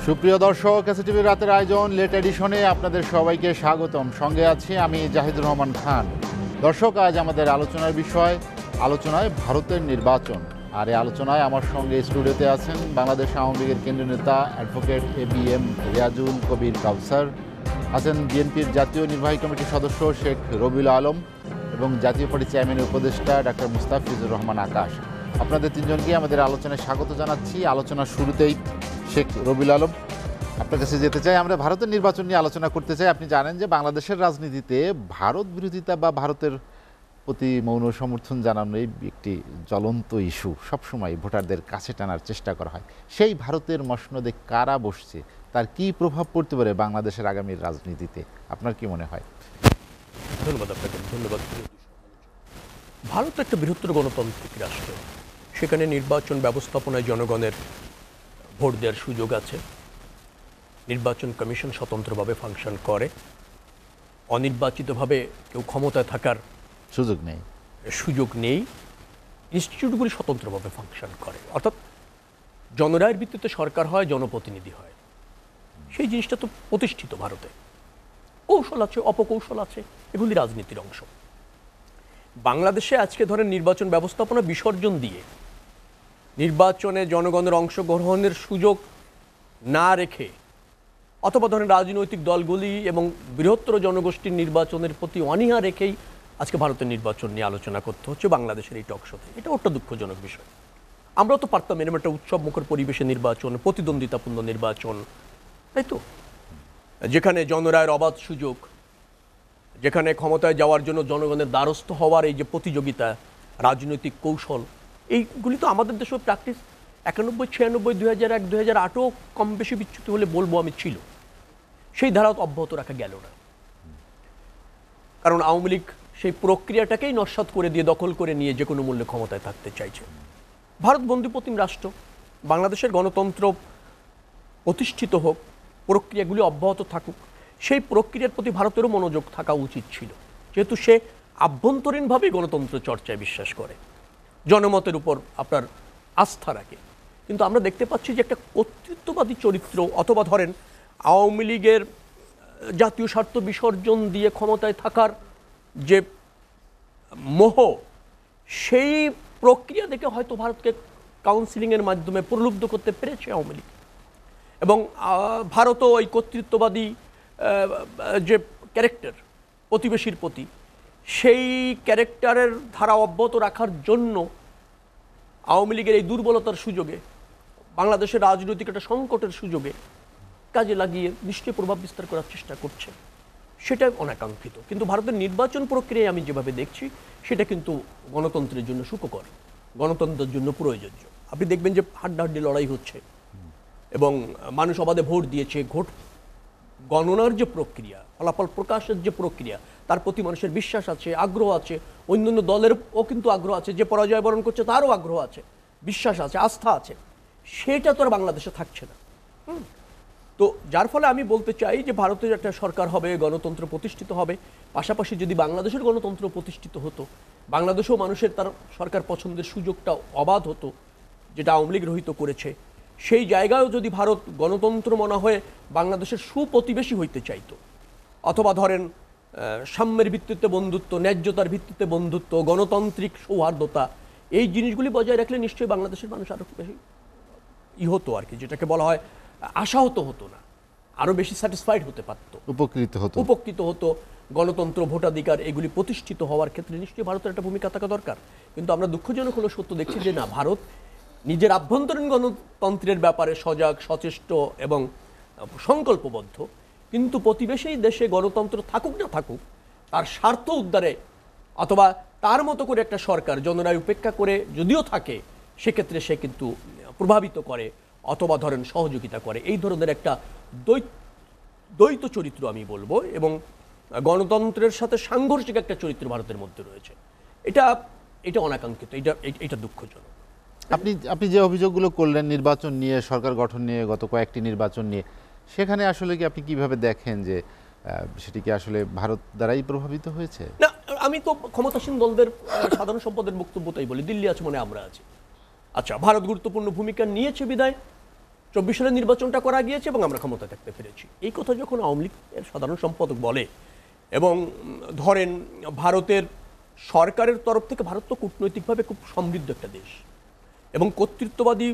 সুপ্রিয় দর্শক, এসটিভির রাতের আয়োজন লেট এডিশনে আপনাদের সবাইকে স্বাগতম। সঙ্গে আছি আমি জাহিদুর রহমান খান। দর্শক, আজ আমাদের আলোচনার বিষয় আলোচনায় ভারতের নির্বাচন। আর এই আলোচনায় আমার সঙ্গে স্টুডিওতে আছেন বাংলাদেশ আওয়ামী লীগের কেন্দ্রীয় নেতা অ্যাডভোকেট ABM রিয়াজুল কবির কাউসার, আছেন বিএনপির জাতীয় নির্বাহী কমিটির সদস্য শেখ রবিউল আলম এবং জাতীয় পার্টি চেয়ারম্যানের উপদেষ্টা ডাক্তার মুস্তাফিজুর রহমান আকাশ। আপনাদের তিনজনকে আমাদের আলোচনায় স্বাগত জানাচ্ছি। আলোচনার শুরুতেই শেখ রবিউল আলম, আপনার কাছে যেতে চাই। আমরা ভারতের নির্বাচন নিয়ে আলোচনা করতে চাই। আপনি জানেন যে বাংলাদেশের রাজনীতিতে ভারত বিরোধিতা বা ভারতের প্রতি মৌন সমর্থন জানানো একটি জ্বলন্ত ইস্যু। সবসময় ভোটারদের কাছে টানার চেষ্টা করা হয়। সেই ভারতের মসনদে কারা বসছে, তার কি প্রভাব পড়তে পারে বাংলাদেশের আগামীর রাজনীতিতে, আপনার কি মনে হয়? ধন্যবাদ আপনাকে। ধন্যবাদ। ভারত একটা বৃহত্তর গণতান্ত্রিক রাষ্ট্র। সেখানে নির্বাচন ব্যবস্থাপনায় জনগণের ভোট দেওয়ার সুযোগ আছে। নির্বাচন কমিশন স্বতন্ত্রভাবে ফাংশন করে। অনির্বাচিতভাবে কেউ ক্ষমতায় থাকার সুযোগ নেই। ইনস্টিটিউটগুলি স্বতন্ত্রভাবে ফাংশন করে, অর্থাৎ জনরায়ের ভিত্তিতে সরকার হয়, জনপ্রতিনিধি হয়। সেই জিনিসটা তো প্রতিষ্ঠিত ভারতে। কৌশল আছে, অপকৌশল আছে, এগুলি রাজনীতির অংশ। বাংলাদেশে আজকে ধরেন নির্বাচন ব্যবস্থাপনা বিসর্জন দিয়ে নির্বাচনে জনগণের অংশগ্রহণের সুযোগ না রেখে, অথবা ধরেন রাজনৈতিক দলগুলি এবং বৃহত্তর জনগোষ্ঠীর নির্বাচনের প্রতি অনীহা রেখেই আজকে ভারতের নির্বাচন নিয়ে আলোচনা করতে হচ্ছে বাংলাদেশের এই টকশোতে। এটা একটা দুঃখজনক বিষয়। আমরাও তো পারতাম এরকম একটা উৎসব মুখর পরিবেশে নির্বাচন, প্রতিদ্বন্দ্বিতাপূর্ণ নির্বাচন, তাই তো, যেখানে জনরায়ের অবাধ সুযোগ, যেখানে ক্ষমতায় যাওয়ার জন্য জনগণের দ্বারস্থ হওয়ার এই যে প্রতিযোগিতা, রাজনৈতিক কৌশল, এইগুলি তো আমাদের দেশের প্র্যাকটিস 91, 96, 2001, 2008ও কম বেশি বিচ্যুত হলে বলবো আমি ছিল। সেই ধারা অব্যাহত রাখা গেল না, কারণ আওয়ামী লীগ সেই প্রক্রিয়াটাকেই নস্যাৎ করে দিয়ে দখল করে নিয়ে যে কোনো মূল্যে ক্ষমতায় থাকতে চাইছে। ভারত বন্দিপ্রতিম রাষ্ট্র। বাংলাদেশের গণতন্ত্র প্রতিষ্ঠিত হোক, প্রক্রিয়াগুলি অব্যাহত থাকুক, সেই প্রক্রিয়ার প্রতি ভারতেরও মনোযোগ থাকা উচিত ছিল, যেহেতু সে আভ্যন্তরীণভাবেই গণতন্ত্র চর্চায় বিশ্বাস করে, জনমতের উপর আপনার আস্থা রাখে। কিন্তু আমরা দেখতে পাচ্ছি যে একটা কর্তৃত্ববাদী চরিত্র, অথবা ধরেন আওয়ামী লীগের জাতীয় স্বার্থ বিসর্জন দিয়ে ক্ষমতায় থাকার যে মোহ, সেই প্রক্রিয়া দেখে হয়তো ভারতকে কাউন্সিলিংয়ের মাধ্যমে প্রলুব্ধ করতে পেরেছে আওয়ামী লীগ। এবং ভারতও ওই কর্তৃত্ববাদী যে ক্যারেক্টার প্রতিবেশীর প্রতি, সেই ক্যারেক্টারের ধারা অব্যাহত রাখার জন্য আওয়ামী লীগের এই দুর্বলতার সুযোগে, বাংলাদেশের রাজনৈতিক একটা সংকটের সুযোগে কাজে লাগিয়ে নিশ্চয়ই প্রভাব বিস্তার করার চেষ্টা করছে। সেটা অনাকাঙ্ক্ষিত। কিন্তু ভারতের নির্বাচন প্রক্রিয়ায় আমি যেভাবে দেখছি, সেটা কিন্তু গণতন্ত্রের জন্য সুখকর, গণতন্ত্রের জন্য প্রয়োজনীয়। আপনি দেখবেন যে হাড্ডাহাড্ডি লড়াই হচ্ছে এবং মানুষ অবাধে ভোট দিয়েছে। ভোট গণনার যে প্রক্রিয়া, ফলাফল প্রকাশের যে প্রক্রিয়া, তার প্রতি মানুষের বিশ্বাস আছে, আগ্রহ আছে। অন্যান্য দলেরও কিন্তু আগ্রহ আছে, যে পরাজয় বরণ করছে তারও আগ্রহ আছে, বিশ্বাস আছে, আস্থা আছে। সেটা তো আর বাংলাদেশে থাকছে না। তো যার ফলে আমি বলতে চাই যে ভারতের একটা সরকার হবে, গণতন্ত্র প্রতিষ্ঠিত হবে। পাশাপাশি যদি বাংলাদেশের গণতন্ত্র প্রতিষ্ঠিত হতো, বাংলাদেশেও মানুষের তার সরকার পছন্দের সুযোগটা অবাধ হতো, যেটা আওয়ামী লীগ রহিত করেছে। সেই জায়গায়ও যদি ভারত গণতন্ত্র মনে হয়ে বাংলাদেশের সুপ্রতিবেশী হইতে চাইতো, অথবা ধরেন সাম্যের ভিত্তিতে বন্ধুত্ব, ন্যায্যতার ভিত্তিতে বন্ধুত্ব, গণতান্ত্রিক সৌহার্দ্যতা, এই জিনিসগুলি বজায় রাখলে নিশ্চয়ই বাংলাদেশের মানুষ আরও বেশি হতো আর কি, যেটাকে বলা হয় আশাহত হতো না, আরও বেশি স্যাটিসফাইড হতে পারত, উপকৃত হতো। গণতন্ত্র, ভোটাধিকার এগুলি প্রতিষ্ঠিত হওয়ার ক্ষেত্রে নিশ্চয়ই ভারতের একটা ভূমিকা থাকা দরকার। কিন্তু আমরা দুঃখজনক হলো সত্য দেখছি যে না, ভারত নিজের আভ্যন্তরীণ গণতন্ত্রের ব্যাপারে সজাগ, সচেষ্ট এবং সংকল্পবদ্ধ, কিন্তু প্রতিবেশী দেশে গণতন্ত্র থাকুক না থাকুক, তার স্বার্থ উদ্ধারে অথবা তার মতো করে একটা সরকার জনরায় উপেক্ষা করে যদিও থাকে, সেক্ষেত্রে সে কিন্তু প্রভাবিত করে অথবা ধরেন সহযোগিতা করে। এই ধরনের একটা দ্বৈত চরিত্র আমি বলবো, এবং গণতন্ত্রের সাথে সাংঘর্ষিক একটা চরিত্র ভারতের মধ্যে রয়েছে। এটা অনাকাঙ্ক্ষিত, এটা দুঃখজনক। আপনি যে অভিযোগগুলো করলেন নির্বাচন নিয়ে, সরকার গঠন নিয়ে, গত কয়েকটি নির্বাচন নিয়ে, সেখানে আসলে কি আপনি কিভাবে দেখেন যে সেটি কি আসলে ভারত দ্বারাই প্রভাবিত হয়েছে? না, আমি তো ক্ষমতাসীন দলদের সাধারণ সম্পাদকের বক্তব্যটাই বলি, দিল্লি আছে মানে আমরা আছি। আচ্ছা, ভারত গুরুত্বপূর্ণ ভূমিকা নিয়েছে বিদায় 24 সালে নির্বাচনটা করা গিয়েছে এবং আমরা ক্ষমতা থাকতে পেরেছি। এই কথা যখন আওয়ামী লীগের সাধারণ সম্পাদক বলে, এবং ধরেন ভারতের সরকারের তরফ থেকে, ভারত তো কূটনৈতিকভাবে খুব সমৃদ্ধ একটা দেশ এবং কর্তৃত্ববাদী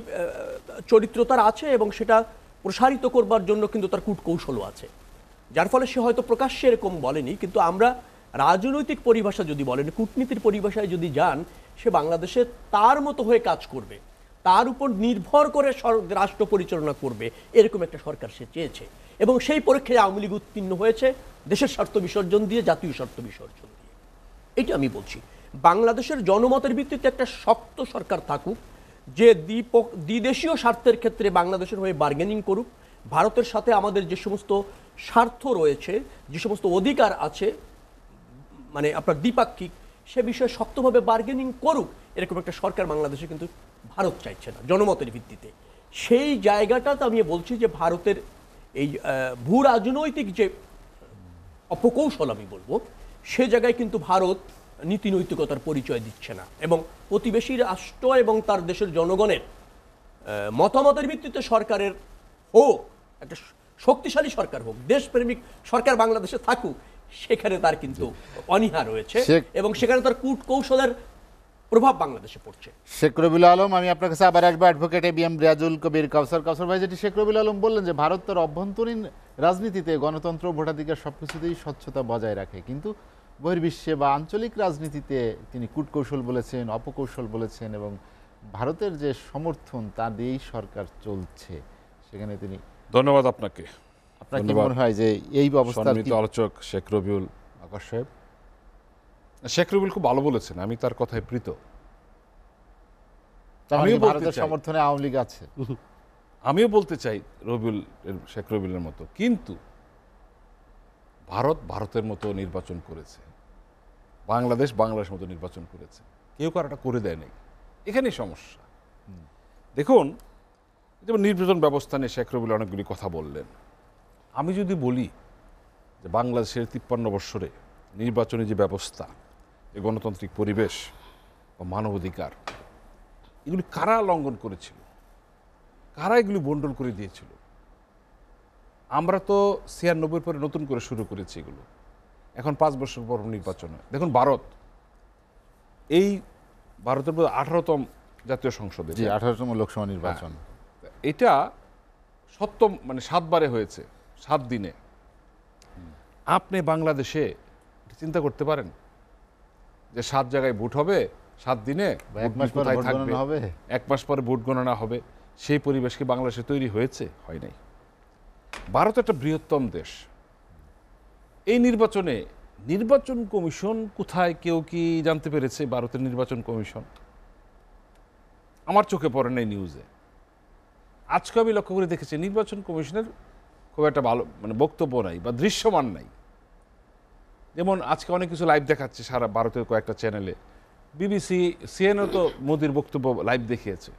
চরিত্র তার আছে, এবং সেটা প্রসারিত করবার জন্য কিন্তু তার কূটকৌশলও আছে, যার ফলে সে হয়তো প্রকাশ্যে এরকম বলেনি। কিন্তু আমরা রাজনৈতিক পরিভাষা যদি বলেন, কূটনীতির পরিভাষায় যদি যান, সে বাংলাদেশে তার মতো হয়ে কাজ করবে, তার উপর নির্ভর করে রাষ্ট্র পরিচালনা করবে, এরকম একটা সরকার সে চেয়েছে। এবং সেই পরীক্ষায় আওয়ামী লীগ উত্তীর্ণ হয়েছে দেশের স্বার্থ বিসর্জন দিয়ে, জাতীয় স্বার্থ বিসর্জন দিয়ে। এটা আমি বলছি, বাংলাদেশের জনমতের ভিত্তিতে একটা শক্ত সরকার থাকুক, যে দ্বিদেশীয় স্বার্থের ক্ষেত্রে বাংলাদেশের হয়ে বার্গেনিং করুক, ভারতের সাথে আমাদের যে সমস্ত স্বার্থ রয়েছে, যে সমস্ত অধিকার আছে, মানে আপনার দ্বিপাক্ষিক, সে বিষয়ে শক্তভাবে বার্গেনিং করুক, এরকম একটা সরকার বাংলাদেশে কিন্তু ভারত চাইছে না জনমতের ভিত্তিতে। সেই জায়গাটাতে আমি বলছি যে ভারতের এই ভূ রাজনৈতিক যে অপকৌশল আমি বলবো, সে জায়গায় কিন্তু ভারত নীতি নৈতিকতার পরিচয় দিচ্ছে না, এবং প্রতিবেশী রাষ্ট্র এবং তার দেশের জনগণের মতামতের ভিত্তিতে সরকারের হোক, একটা শক্তিশালী সরকার হোক, দেশপ্রেমিক সরকার বাংলাদেশে থাকুক, সেখানে তার কিন্তু অনীহা রয়েছে, এবং সেখানে তার কূটকৌশলের প্রভাব বাংলাদেশে পড়ছে। শেখ রবিউল আলম, আমি আপনার কাছে আবার আসবো। অ্যাডভোকেট এবিএম রিয়াজুল কবির কাউসার ভাই, যেটি শেখ রবিউল আলম বললেন যে ভারত তার অভ্যন্তরীণ রাজনীতিতে গণতন্ত্র, ভোটাধিকার সবকিছুতেই স্বচ্ছতা বজায় রাখে, কিন্তু বহির্বিশ্বে বা আঞ্চলিক রাজনীতিতে তিনি কূটকৌশল বলেছেন, অপকৌশল বলেছেন, এবং ভারতের যে সমর্থন তা দিয়েই সরকার চলছে, সেখানে তিনি। ধন্যবাদ আপনাকে। আপনার কি মনে হয় যে এই অবস্থা? আলোচক শেখ রবিউল আকাশ সাহেব, শেখ রবিউল খুব ভালো বলেছেন, আমি তার কথায় প্রীত। ভারতের সমর্থনে আওয়ামী লীগ আছে, আমিও বলতে চাই শেখ রবিউলের মতো, কিন্তু ভারতের মতো নির্বাচন করেছে, বাংলাদেশ মতো নির্বাচন করেছে, কেউ কারোটা করে দেয় নাই, এখানেই সমস্যা। দেখুন, যেমন নির্বাচন ব্যবস্থা নিয়ে শেখ রবিউল অনেকগুলি কথা বললেন। আমি যদি বলি যে বাংলাদেশের 53 বৎসরে নির্বাচনী যে ব্যবস্থা, যে গণতান্ত্রিক পরিবেশ বা মানবাধিকার, এগুলি কারা লঙ্ঘন করেছিল, কারা এগুলি বন্টন করে দিয়েছিল? আমরা তো 96 পরে নতুন করে শুরু করেছি এগুলো, এখন 5 বছর পর নির্বাচন হয়। দেখুন ভারতের 18তম জাতীয় সংসদে, 18তম লোকসভা নির্বাচন, এটা 7 বারে হয়েছে 7 দিনে। আপনি বাংলাদেশে চিন্তা করতে পারেন যে 7 জায়গায় ভোট হবে 7 দিনে, 1 মাস পরে ভোট গণনা হবে, 1 মাস পরে ভোট গণনা হবে, সেই পরিবেশ কি বাংলাদেশে তৈরি হয়েছে? হয় নাই। ভারত একটা বৃহত্তম দেশ। এই নির্বাচন কমিশন কোথায়, কেউ কি জানতে পেরেছে? ভারতের নির্বাচন কমিশন আমার চোখে পড়ে নাই নিউজে। আজকে আমি লক্ষ্য করে দেখেছি নির্বাচন কমিশনের খুব একটা ভালো বক্তব্য নাই বা দৃশ্যমান নাই। যেমন আজকে অনেক কিছু লাইভ দেখাচ্ছে সারা ভারতের কয়েকটা চ্যানেলে, বিবিসি, সিএনও তো মোদির বক্তব্য লাইভ দেখিয়েছে,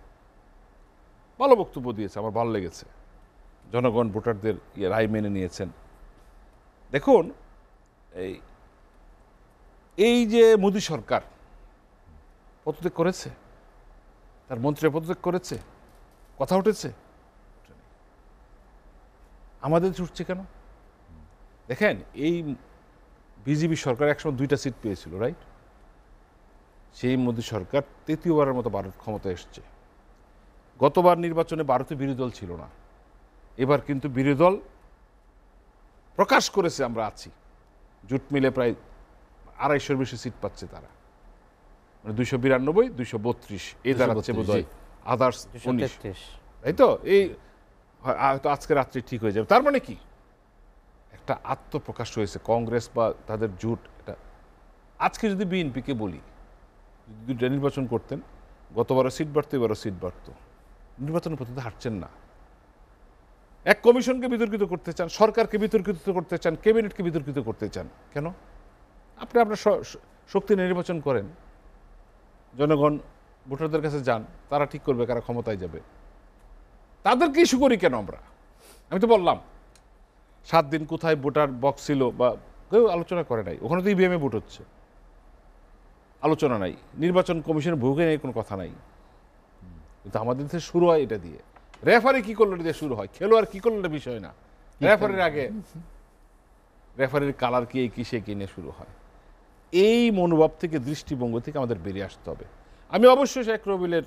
ভালো বক্তব্য দিয়েছে, আমার ভালো লেগেছে। জনগণ ভোটারদের রায় মেনে নিয়েছেন। দেখুন, এই যে মোদি সরকার পদত্যাগ করেছে, তার মন্ত্রী পদত্যাগ করেছে, কথা উঠেছে, আমাদের উঠছে কেন? দেখেন, এই বিজেপি সরকার একসময় 2টা সিট পেয়েছিল, রাইট? সেই মোদি সরকার 3য়বারের মতো ভারত ক্ষমতায় এসছে। গতবার নির্বাচনে ভারতে বিরোধী দল ছিল না, এবার কিন্তু বিরোধী দল প্রকাশ করেছে আমরা আছি, জোট মিলে প্রায় 250-এর বেশি সিট পাচ্ছে তারা, 292, 232, এই দাঁড়াচ্ছে বোধহয় আদার্স 19, তাই তো? এই হয়তো আজকে রাত্রে ঠিক হয়ে যাবে। তার মানে কি একটা আত্মপ্রকাশ হয়েছে কংগ্রেস বা তাদের জোট। এটা আজকে যদি বিএনপিকে বলি, যদি 2টা নির্বাচন করতেন, গতবারও সিট বাড়তো, এবারও সিট বাড়তো, নির্বাচনের পদ্ধতি হাঁটছেন না। এক কমিশনকে বিতর্কিত করতে চান, সরকারকে বিতর্কিত করতে চান, ক্যাবিনেটকে বিতর্কিত করতে চান, কেন? আপনি আপনার শক্তি নির্বাচন করেন, জনগণ ভোটারদের কাছে যান, তারা ঠিক করবে কারা ক্ষমতায় যাবে। তাদেরকে ইস্যু করি কেন আমরা? আমি তো বললাম 7 দিন কোথায় ভোটার বক্স ছিল বা কেউ আলোচনা করে নাই, ওখানে তো ইভিএমে ভোট হচ্ছে, আলোচনা নাই। নির্বাচন কমিশনের ভূমিকা নিয়ে কোনো কথা নাই, কিন্তু আমাদের দেশে শুরু হয় এটা দিয়ে। রেফারি কি করলো দিয়ে শুরু হয়, খেলোয়াড় কি করলো বিষয় না, রেফারির আগে রেফারির কালার কি কি সে কিনে শুরু হয়। এই মনোভাব থেকে, দৃষ্টিভঙ্গি থেকে আমাদের বেরিয়ে আসতে হবে। আমি অবশ্যই শেখ রবিলের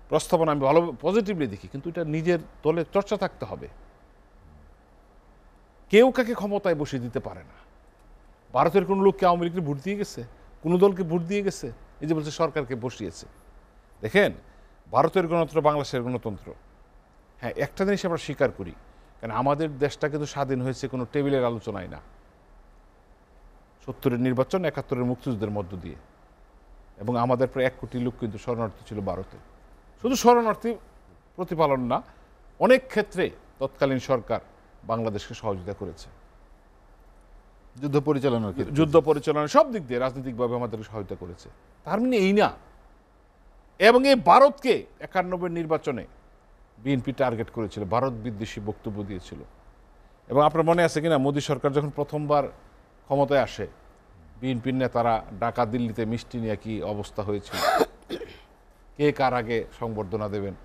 প্রস্তাবনা আমি ভালো পজিটিভলি দেখি, কিন্তু এটা নিজের দলে চর্চা থাকতে হবে। কেউ কাকে ক্ষমতায় বসিয়ে দিতে পারে না। ভারতের কোনো লোককে আওয়ামী লীগকে ভোট দিয়ে গেছে, কোনো দলকে ভোট দিয়ে গেছে, এই যে বলছে সরকারকে বসিয়েছে। দেখেন, ভারতের গণতন্ত্র, বাংলাদেশের গণতন্ত্র, হ্যাঁ একটা জিনিস আমরা স্বীকার করি, কারণ আমাদের দেশটা কিন্তু স্বাধীন হয়েছে কোনো টেবিলের আলোচনায় না, 70-এর নির্বাচন, 71-এর মুক্তিযুদ্ধের মধ্য দিয়ে, এবং আমাদের প্রায় 1 কোটি লোক কিন্তু শরণার্থী ছিল ভারতে। শুধু শরণার্থী প্রতিপালন না, অনেক ক্ষেত্রে তৎকালীন সরকার বাংলাদেশকে সহযোগিতা করেছে, যুদ্ধ পরিচালনার ক্ষেত্রে, যুদ্ধ পরিচালনা সব দিক দিয়ে রাজনৈতিকভাবে আমাদেরকে সহায়তা করেছে। তার মানে এই না, এবং এই ভারতকে 91 নির্বাচনে বিএনপি টার্গেট করেছিল, ভারত বিদ্বেষী বক্তব্য দিয়েছিল। এবং আপনার মনে আছে কিনা, মোদী সরকার যখন প্রথমবার ক্ষমতায় আসে, বিএনপির নেতারা ঢাকা দিল্লিতে মিষ্টি নিয়ে কি অবস্থা হয়েছিল, কে কার আগে সংবর্ধনা দেবেন।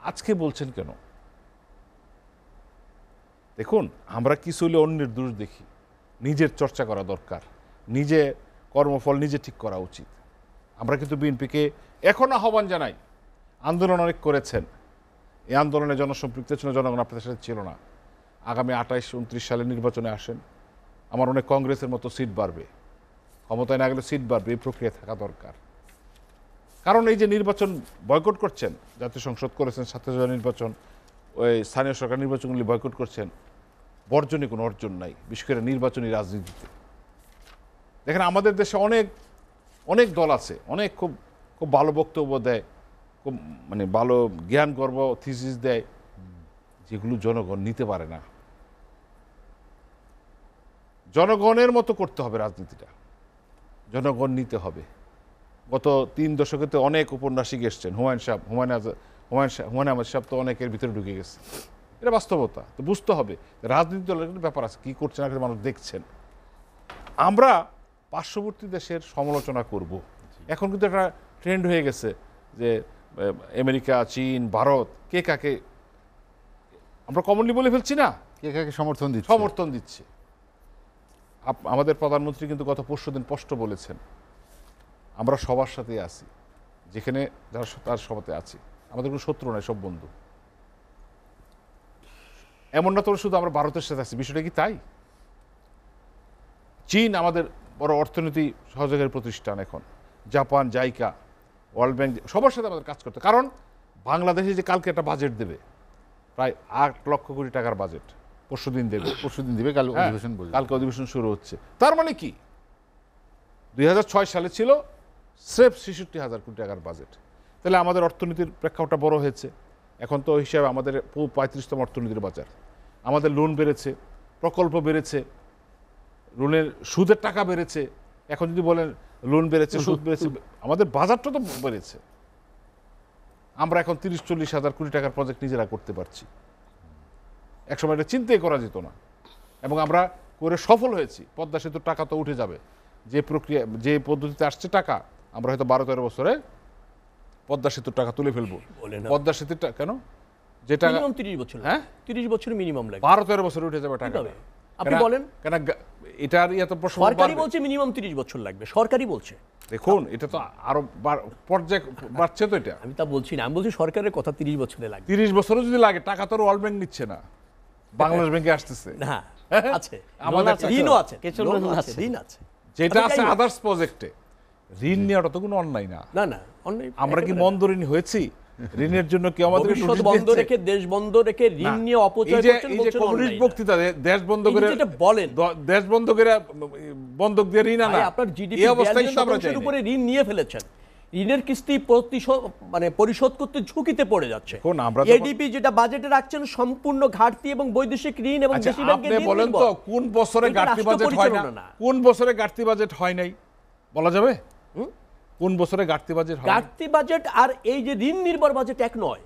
আজকে বলছেন কেন? দেখুন, আমরা কিছু হলে অন্যের দোষ দেখি, নিজের চর্চা করা দরকার, নিজে কর্মফল নিজে ঠিক করা উচিত। আমরা কিন্তু বিএনপিকে এখন আহ্বান জানাই, আন্দোলন অনেক করেছেন, এই আন্দোলনে জনসম্পৃক্ত ছিল, জনগণ আপনাদের সাথে ছিল না। আগামী 28-29 সালের নির্বাচনে আসেন, আমার অনেক কংগ্রেসের মতো সিট বাড়বে, ক্ষমতায় না গেলে সিট বাড়বে, এই প্রক্রিয়া থাকা দরকার। কারণ এই যে নির্বাচন বয়কট করছেন, জাতীয় সংসদ করেছেন, ছাত্রসভা নির্বাচন, ওই স্থানীয় সরকার নির্বাচনগুলি বয়কট করছেন, বর্জনে কোনো অর্জন নাই, বিশেষ করে নির্বাচনী রাজনীতিতে। দেখেন, আমাদের দেশে অনেক অনেক দল আছে, অনেক খুব খুব ভালো বক্তব্য দেয়, খুব মানে ভালো জ্ঞান গর্ব থিসিস দেয়, যেগুলো জনগণ নিতে পারে না। জনগণের মতো করতে হবে রাজনীতিটা, জনগণ নিতে হবে। গত 3 দশকেতে অনেক উপন্যাসিক এসছেন, হুমায়ুন আহমেদ সাহেব তো অনেকের ভিতরে ঢুকে গেছে, এটা বাস্তবতা। তো বুঝতে হবে রাজনীতি দলের কিন্তু ব্যাপার আছে, কী করছে না মানুষ দেখছেন। আমরা পার্শ্ববর্তী দেশের সমালোচনা করব, এখন কিন্তু একটা ট্রেন্ড হয়ে গেছে যে আমেরিকা, চীন, ভারত কে কাকে আমরা কমনলি বলে ফেলছি না, কে কাকে সমর্থন দিচ্ছে। আমাদের প্রধানমন্ত্রী কিন্তু গত পরশুদিন স্পষ্ট বলেছেন, আমরা সবার সাথে আছি, যেখানে যারা তার সবাতে আছি, আমাদের কোনো শত্রু নয়, সব বন্ধু। এমন না তো শুধু আমরা ভারতের সাথে আছি, বিষয়টা কি তাই? চীন আমাদের বড় অর্থনীতি সহযোগের প্রতিষ্ঠান, এখন জাপান, জাইকা, ওয়ার্ল্ড ব্যাংক, সবার সাথে আমাদের কাজ করতে। কারণ বাংলাদেশে যে কালকে একটা বাজেট দেবে, প্রায় 8 লক্ষ কোটি টাকার বাজেট পরশুদিন দেবে, কালকে অধিবেশন শুরু হচ্ছে। তার মানে কি, 2006 সালে ছিল স্রেফ 66,000 কোটি টাকার বাজেট। তাহলে আমাদের অর্থনীতির প্রেক্ষাপটটা বড় হয়েছে। এখন তো হিসাবে আমাদের 35তম অর্থনীতির বাজার, আমাদের লোন বেড়েছে, প্রকল্প বেড়েছে, লোনের সুদের টাকা বেড়েছে। এখন যদি বলেন লোন বেড়েছে, সুদ বেড়েছে, আমাদের বাজারটা তো বেড়েছে। আমরা এখন 30-40 হাজার কোটি টাকার প্রজেক্ট নিজেরা করতে পারছি, একসময় এটা চিন্তাই করা যেত না, এবং আমরা করে সফল হয়েছি। পদ্মা সেতুর টাকা তো উঠে যাবে, যে প্রক্রিয়া, যে পদ্ধতিতে আসছে টাকা, আমরা হয়তো 12-13 বছরে পদ্মা সেতুর টাকা তুলে ফেলবো। পদ্মা সেতুর কেন, যেটা 30 বছর, হ্যাঁ 30 বছর মিনিমাম লাগে, 12-13 বছরে উঠে যাবে টাকা। আপনি বলেন কেন, এটার এত প্রশ্ন সরকারি বলছে মিনিমাম 30 বছর লাগবে, সরকারি বলছে। দেখুন, এটা তো আরো পর্যায়ে বাড়ছে তো, এটা আমি তা বলছি না, আমি বলছি সরকারের কথা 30 বছরে লাগবে। 30 বছরও যদি লাগে, টাকা তো ওয়ার্ল্ড ব্যাংক নিচ্ছে না, বাংলাদেশ ব্যাংকে আসতেছে। না, আছে, আমাদের ঋণও আছে, ঋণ আছে, যেটা আছে আদার্স প্রজেক্টে। ঋণ নেওয়াটা তো কোনো অন্যায় না। না না, অন্যায়। আমরা কি মন্দ ঋণ হয়েছি? ঋণের জন্য কি আমাদের ভবিষ্যৎ বন্ধ রেখে, দেশ বন্ধ রেখে ঋণ নিয়ে অপচয় করছেন, এই যে কমিউনিস্ট বক্তৃতা, দেশ বন্ধ করে বলেন, দেশ বন্ধ করে বন্ধক দিয়ে ঋণ আনা, আপনার জিডিপি এই অবস্থায় কিন্তু আমরা এর উপরে ঋণ নিয়ে ফেলেছেন। ঋণের কিস্তি পরিশোধ করতে ঝুঁকিতে পড়ে যাচ্ছে। এডিপি যেটা বাজেটে রাখছেন সম্পূর্ণ ঘাটতি এবং বৈদেশিক ঋণ এবং দেশি ব্যাংকের ঋণ। বলেন তো, কোন বছরে ঘাটতি বাজেট হয় না? কোন বছরে ঘাটতি বাজেট হয় নাই বলা যাবে? কোন বছরে ঘাটতি বাজেট হয়? ঘাটতি বাজেট আর এই যে ঋণ নির্ভর বাজেট এক নয়।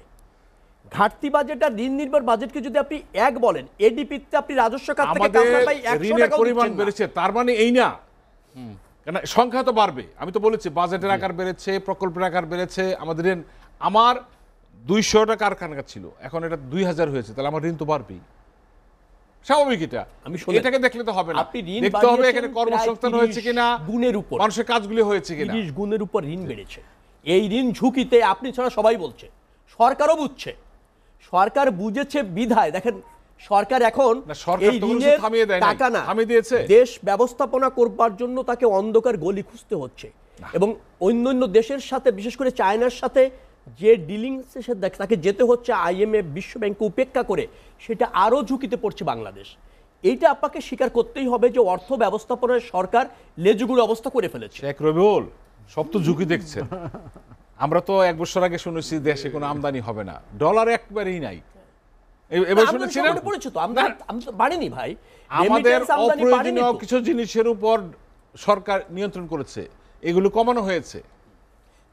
ঘাটতি বাজেট আর ঋণ নির্ভর বাজেটকে যদি আপনি এক বলেন, এডিপিতে আপনি রাজস্ব খাত থেকে কাঁচা পাই 100 টাকা পরিমাণ বেড়েছে, তার মানে এই না, কেন সংখ্যা তো বাড়বে। আমি তো বলেছি বাজেটের আকার বেড়েছে, প্রকল্পের আকার বেড়েছে, আমাদের আমার 200টা কারখানা ছিল, এখন এটা 2000 হয়েছে, তাহলে আমার ঋণ তো বাড়বেই, স্বাভাবিক। এটা এটাকে দেখলে তো হবে না, দেখতে হবে এখানে কর্মসংস্থান হয়েছে কিনা, গুণের উপর মানুষের কাজগুলি হয়েছে কিনা। 30 গুণের উপর ঋণ বেড়েছে। এই ঋণ ঝুঁকিতে আপনি ছাড়া সবাই বলছে, সরকারও বুঝছে, সরকার বুঝেছে বিধায় দেখেন সরকার এখন এই ঋণের টাকা না দেশ ব্যবস্থাপনা করবার জন্য তাকে অন্ধকার গলি খুঁজতে হচ্ছে। এবং অন্যান্য দেশের সাথে, বিশেষ করে চায়নার সাথে যে ডিলিংসে তাকে যেতে হচ্ছে IMF বিশ্ব ব্যাংকে উপেক্ষা করে, সেটা আরও ঝুঁকিতে পড়ছে বাংলাদেশ। এইটা আপনাকে স্বীকার করতেই হবে যে অর্থ ব্যবস্থাপনার সরকার লেজুগুড় অবস্থা করে ফেলেছে। শেখ রবিউল সব তো ঝুঁকি দেখছেন। আমরা তো 1 বছর আগে শুনেছি দেশে কোনো আমদানি হবে না, ডলার একবারেই নাই। এবার শুনেছিলেন পড়েছে তো আমি তো বাড়িনি ভাই, আমাদের অপ্রয়োজনীয় কিছু জিনিসের উপর সরকার নিয়ন্ত্রণ করেছে, এগুলো কমানো হয়েছে।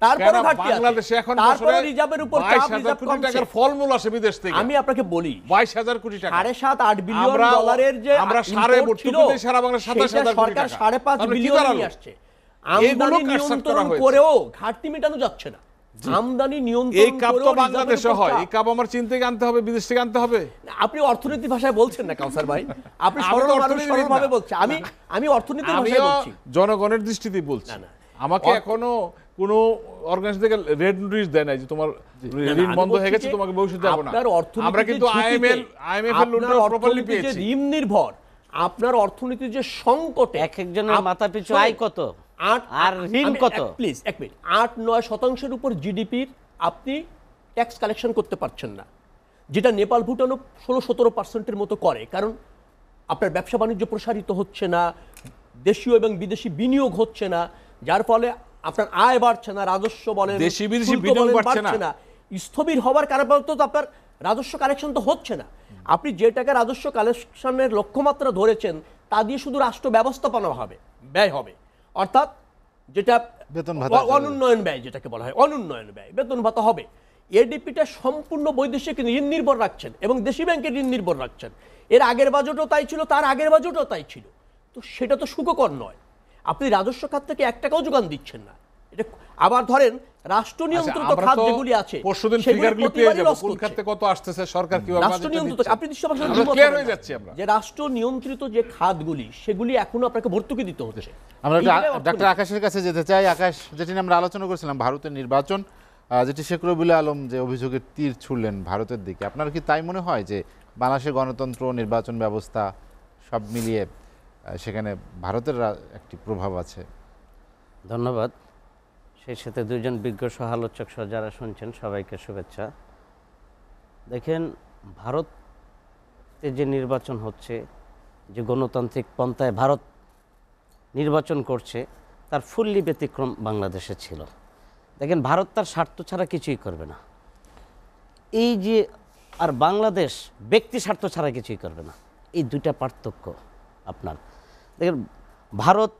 তারপরে বাংলাদেশে এখন বছরে রিজার্ভের উপর 22,000 কোটি টাকার ফলমূল আসে বিদেশ থেকে। আমি আপনাকে বলি 22,000 কোটি টাকা, 7.5-8 বিলিয়ন ডলারের যে আমরা সারা বাংলা 27,000 কোটি টাকা, সরকার 5.5 বিলিয়ন নিয়ে আসছে। আমদানি নিয়ন্ত্রণ করেও ঘাটতি মেটানো যাচ্ছে না। আমদানি নিয়ন্ত্রণ এই কাপ তো বাংলাদেশে হয়, এই কাপ আমার চীন থেকে আনতে হবে, বিদেশ থেকে আনতে হবে। আপনি অর্থনীতি ভাষায় বলছেন না কাউসার ভাই, আপনি সরলভাবে বলছেন, আমি অর্থনীতির ভাষায় বলছি, জনগণের দৃষ্টিতে বলছি। আমাকে এখনো কোনো অর্গানাইজেশন থেকে রেড নোটিশ দেয় নাই যে তোমার ঋণ বন্ধ হয়ে গেছে, তোমাকে ভবিষ্যতে দেব না। আমরা কিন্তু IMF এর লোনটা প্রপারলি পেয়েছি। ঋণ নির্ভর আপনার অর্থনীতির যে সংকটে এক একজনের মাথা পিছু আয় কত আর ঋণ কত, প্লিজ এক মিনিট, 8-9% উপর জিডিপির আপনি ট্যাক্স কালেকশন করতে পারছেন না, যেটা নেপাল ভুটানও 16-17% মতো করে। কারণ আপনার ব্যবসা বাণিজ্য প্রসারিত হচ্ছে না, দেশীয় এবং বিদেশি বিনিয়োগ হচ্ছে না, যার ফলে আপনার আয় বাড়ছে না, রাজস্ব বলেন দেশি বিদেশি বিনিয়োগ বাড়ছে না, স্থবির হওয়ার কারণে তো আপনার রাজস্ব কালেকশন তো হচ্ছে না। আপনি যে টাকা রাজস্ব কালেকশনের লক্ষ্যমাত্রা ধরেছেন তা দিয়ে শুধু রাষ্ট্র ব্যবস্থাপনা হবে, ব্যয় হবে, অর্থাৎ যেটা বেতন ভাতা, অনুন্নয়ন ব্যয় যেটাকে বলা হয়, অনুন্নয়ন ব্যয়, বেতন ভাতা হবে। এডিপিটা সম্পূর্ণ বৈদেশিক ঋণ নির্ভর রাখছেন এবং দেশি ব্যাংকের ঋণ নির্ভর রাখছেন। এর আগের বাজেটও তাই ছিল, তার আগের বাজেটও তাই ছিল। তো সেটা তো সুখকর নয়। আপনি রাজস্ব খাত থেকে 1 টাকাও যোগান দিচ্ছেন না। এটা আবার ধরেন রাষ্ট্র নিয়ন্ত্রিত খাত যেগুলি আছে, পরশুদিন ফিগারগুলো পেয়ে যাব কোন খাতে কত আসছে, সরকার কিভাবে রাষ্ট্র নিয়ন্ত্রিত, আপনি ক্লিয়ার হয়ে যাচ্ছে আমরা যে রাষ্ট্র নিয়ন্ত্রিত যে খাতগুলি সেগুলি এখনো আপনাকে ভর্তুকি দিতে হচ্ছে। আমরা ডক্টর আকাশের কাছে যেতে চাই। আকাশ, যেটি নিয়ে আমরা আলোচনা করেছিলাম ভারতের নির্বাচন, যেটি শেখ রবিউল আলম যে অভিযোগের তীর ছুড়লেন ভারতের দিকে, আপনার কি তাই মনে হয় যে বাংলাদেশের গণতন্ত্র, নির্বাচন ব্যবস্থা সব মিলিয়ে সেখানে ভারতের একটি প্রভাব আছে? ধন্যবাদ। সেই সাথে দুইজন বিজ্ঞ সহালোচক সহ যারা শুনছেন সবাইকে শুভেচ্ছা। দেখেন, ভারতে যে নির্বাচন হচ্ছে, যে গণতান্ত্রিক পন্থায় ভারত নির্বাচন করছে, তার ফুললি ব্যতিক্রম বাংলাদেশে ছিল। দেখেন, ভারত তার স্বার্থ ছাড়া কিছুই করবে না, এই যে, আর বাংলাদেশ ব্যক্তি স্বার্থ ছাড়া কিছুই করবে না। এই দুইটা পার্থক্য আপনার। দেখেন, ভারত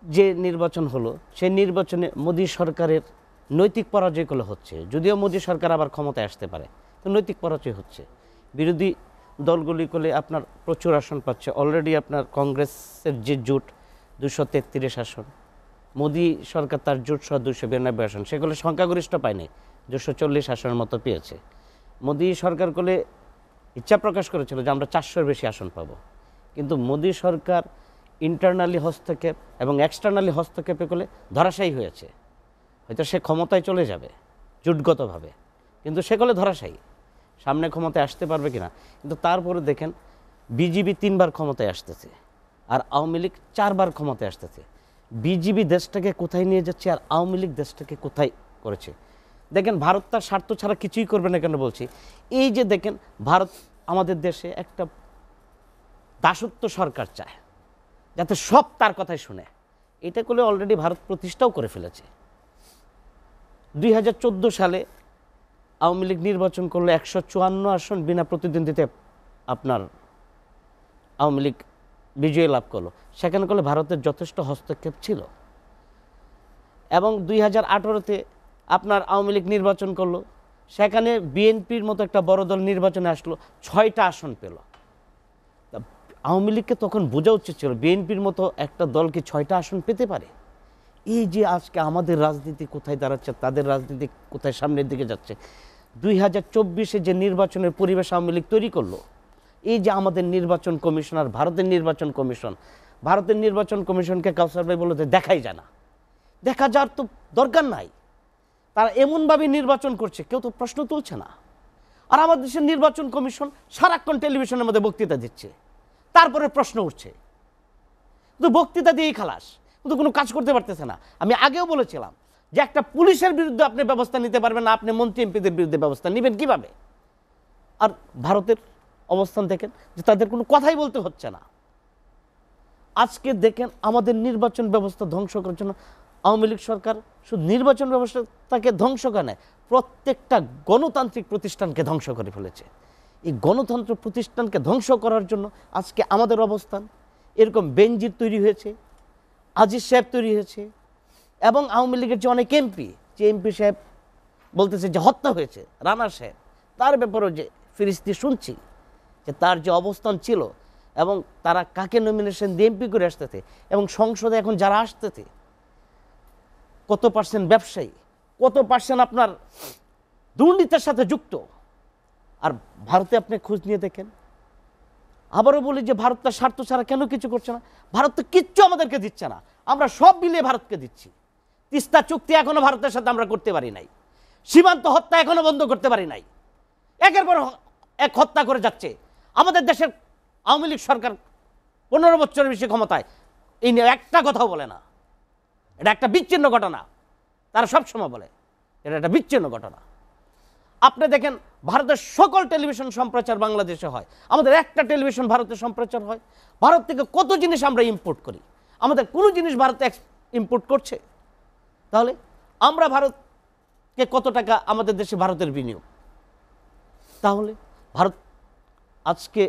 যে নির্বাচন হলো, সেই নির্বাচনে মোদী সরকারের নৈতিক পরাজয়গুলো হচ্ছে। যদিও মোদী সরকার আবার ক্ষমতায় আসতে পারে, তো নৈতিক পরাজয় হচ্ছে। বিরোধী দলগুলি করলে আপনার প্রচুর আসন পাচ্ছে। অলরেডি আপনার কংগ্রেসের যে জোট 233 আসন, মোদী সরকার তার জোট সহ 292 আসন, সেগুলো সংখ্যাগরিষ্ঠ পায়নি, 240 আসনের মতো পেয়েছে। মোদী সরকার করলে ইচ্ছা প্রকাশ করেছিল যে আমরা 400-এর বেশি আসন পাবো, কিন্তু মোদী সরকার ইন্টারনালি হস্তক্ষেপ এবং এক্সটার্নালি হস্তক্ষেপে করলে ধরাশায়ী হয়েছে। হয়তো সে ক্ষমতায় চলে যাবে জোটগতভাবে, কিন্তু সে করলে ধরাশায়ী, সামনে ক্ষমতায় আসতে পারবে কিনা। কিন্তু তারপরে দেখেন, বিজেপি 3 বার ক্ষমতায় আসতেছে আর আওয়ামী লীগ 4 বার ক্ষমতায় আসতেছে। বিজেপি দেশটাকে কোথায় নিয়ে যাচ্ছে আর আওয়ামী লীগ দেশটাকে কোথায় করেছে। দেখেন, ভারত তার স্বার্থ ছাড়া কিছুই করবে না। কেন বলছি? এই যে দেখেন, ভারত আমাদের দেশে একটা দাসত্ব সরকার চায়, যাতে সব তার কথাই শুনে। এটা করলে অলরেডি ভারত প্রতিষ্ঠাও করে ফেলেছে। 2014 সালে আওয়ামী লীগ নির্বাচন করলে 154 আসন বিনা প্রতিদ্বন্দ্বিতায় আপনার আওয়ামী লীগ বিজয় লাভ করলো। সেখানে করলে ভারতের যথেষ্ট হস্তক্ষেপ ছিল। এবং 2018-তে আপনার আওয়ামী লীগ নির্বাচন করলো, সেখানে বিএনপির মতো একটা বড় দল নির্বাচনে আসলো, 6টা আসন পেল। আওয়ামী লীগকে তখন বোঝা উচিত ছিল বিএনপির মতো একটা দল কি 6টা আসন পেতে পারে। এই যে আজকে আমাদের রাজনীতি কোথায় দাঁড়াচ্ছে, তাদের রাজনীতি কোথায় সামনের দিকে যাচ্ছে, 2024-এ যে নির্বাচনের পরিবেশ আওয়ামী লীগ তৈরি করলো, এই যে আমাদের নির্বাচন কমিশন আর ভারতের নির্বাচন কমিশন, ভারতের নির্বাচন কমিশনকে কাউসার ভাই বলতে দেখাই যায় না, দেখা যাওয়ার তো দরকার নাই। তারা এমনভাবে নির্বাচন করছে, কেউ তো প্রশ্ন তুলছে না। আর আমাদের দেশের নির্বাচন কমিশন সারাক্ষণ টেলিভিশনের মধ্যে বক্তৃতা দিচ্ছে, তারপরে প্রশ্ন উঠছে, কিন্তু বক্তৃতা দিয়েই খালাস, কিন্তু কোনো কাজ করতে পারতেছে না। আমি আগেও বলেছিলাম যে একটা পুলিশের বিরুদ্ধে আপনি ব্যবস্থা নিতে পারবেন না, আপনি মন্ত্রী এমপিদের বিরুদ্ধে ব্যবস্থা নেবেন কিভাবে? আর ভারতের অবস্থান দেখেন যে তাদের কোনো কথাই বলতে হচ্ছে না। আজকে দেখেন আমাদের নির্বাচন ব্যবস্থা ধ্বংস করার জন্য আওয়ামী লীগ সরকার শুধু নির্বাচন ব্যবস্থাকে ধ্বংস করে না, প্রত্যেকটা গণতান্ত্রিক প্রতিষ্ঠানকে ধ্বংস করে ফেলেছে। এই গণতন্ত্র প্রতিষ্ঠানকে ধ্বংস করার জন্য আজকে আমাদের অবস্থান এরকম। বেনজির তৈরি হয়েছে, আজিজ সাহেব তৈরি হয়েছে, এবং আওয়ামী লীগের যে অনেক এমপি, যে এমপি সাহেব বলতেছে যে হত্যা হয়েছে, রানা সাহেব, তার ব্যাপারেও যে ফিরিস্তি শুনছি যে তার যে অবস্থান ছিল এবং তারা কাকে নমিনেশন দিয়ে এমপি করে আসতেছে, এবং সংসদে এখন যারা আসতেছে কত পার্সেন্ট ব্যবসায়ী, কত পার্সেন্ট আপনার দুর্নীতির সাথে যুক্ত। আর ভারতে আপনি খোঁজ নিয়ে দেখেন, আবারও বলি যে ভারত তার স্বার্থ ছাড়া কেন কিছু করছে না? ভারত তো কিচ্ছু আমাদেরকে দিচ্ছে না, আমরা সব মিলিয়ে ভারতকে দিচ্ছি। তিস্তা চুক্তি এখনো ভারতের সাথে আমরা করতে পারি নাই, সীমান্ত হত্যা এখনো বন্ধ করতে পারি নাই, একের পর এক হত্যা করে যাচ্ছে। আমাদের দেশের আওয়ামী লীগ সরকার 15 বছরের বেশি ক্ষমতায়, এই নিয়ে একটা কথাও বলে না। এটা একটা বিচ্ছিন্ন ঘটনা, তারা সবসময় বলে এটা একটা বিচ্ছিন্ন ঘটনা। আপনি দেখেন ভারতের সকল টেলিভিশন সম্প্রচার বাংলাদেশে হয়, আমাদের একটা টেলিভিশন ভারতে সম্প্রচার হয়। ভারত থেকে কত জিনিস আমরা ইম্পোর্ট করি, আমাদের কোনো জিনিস ভারতে ইম্পোর্ট করছে? তাহলে আমরা ভারতকে কত টাকা আমাদের দেশে ভারতের বিনিয়োগ? তাহলে ভারত আজকে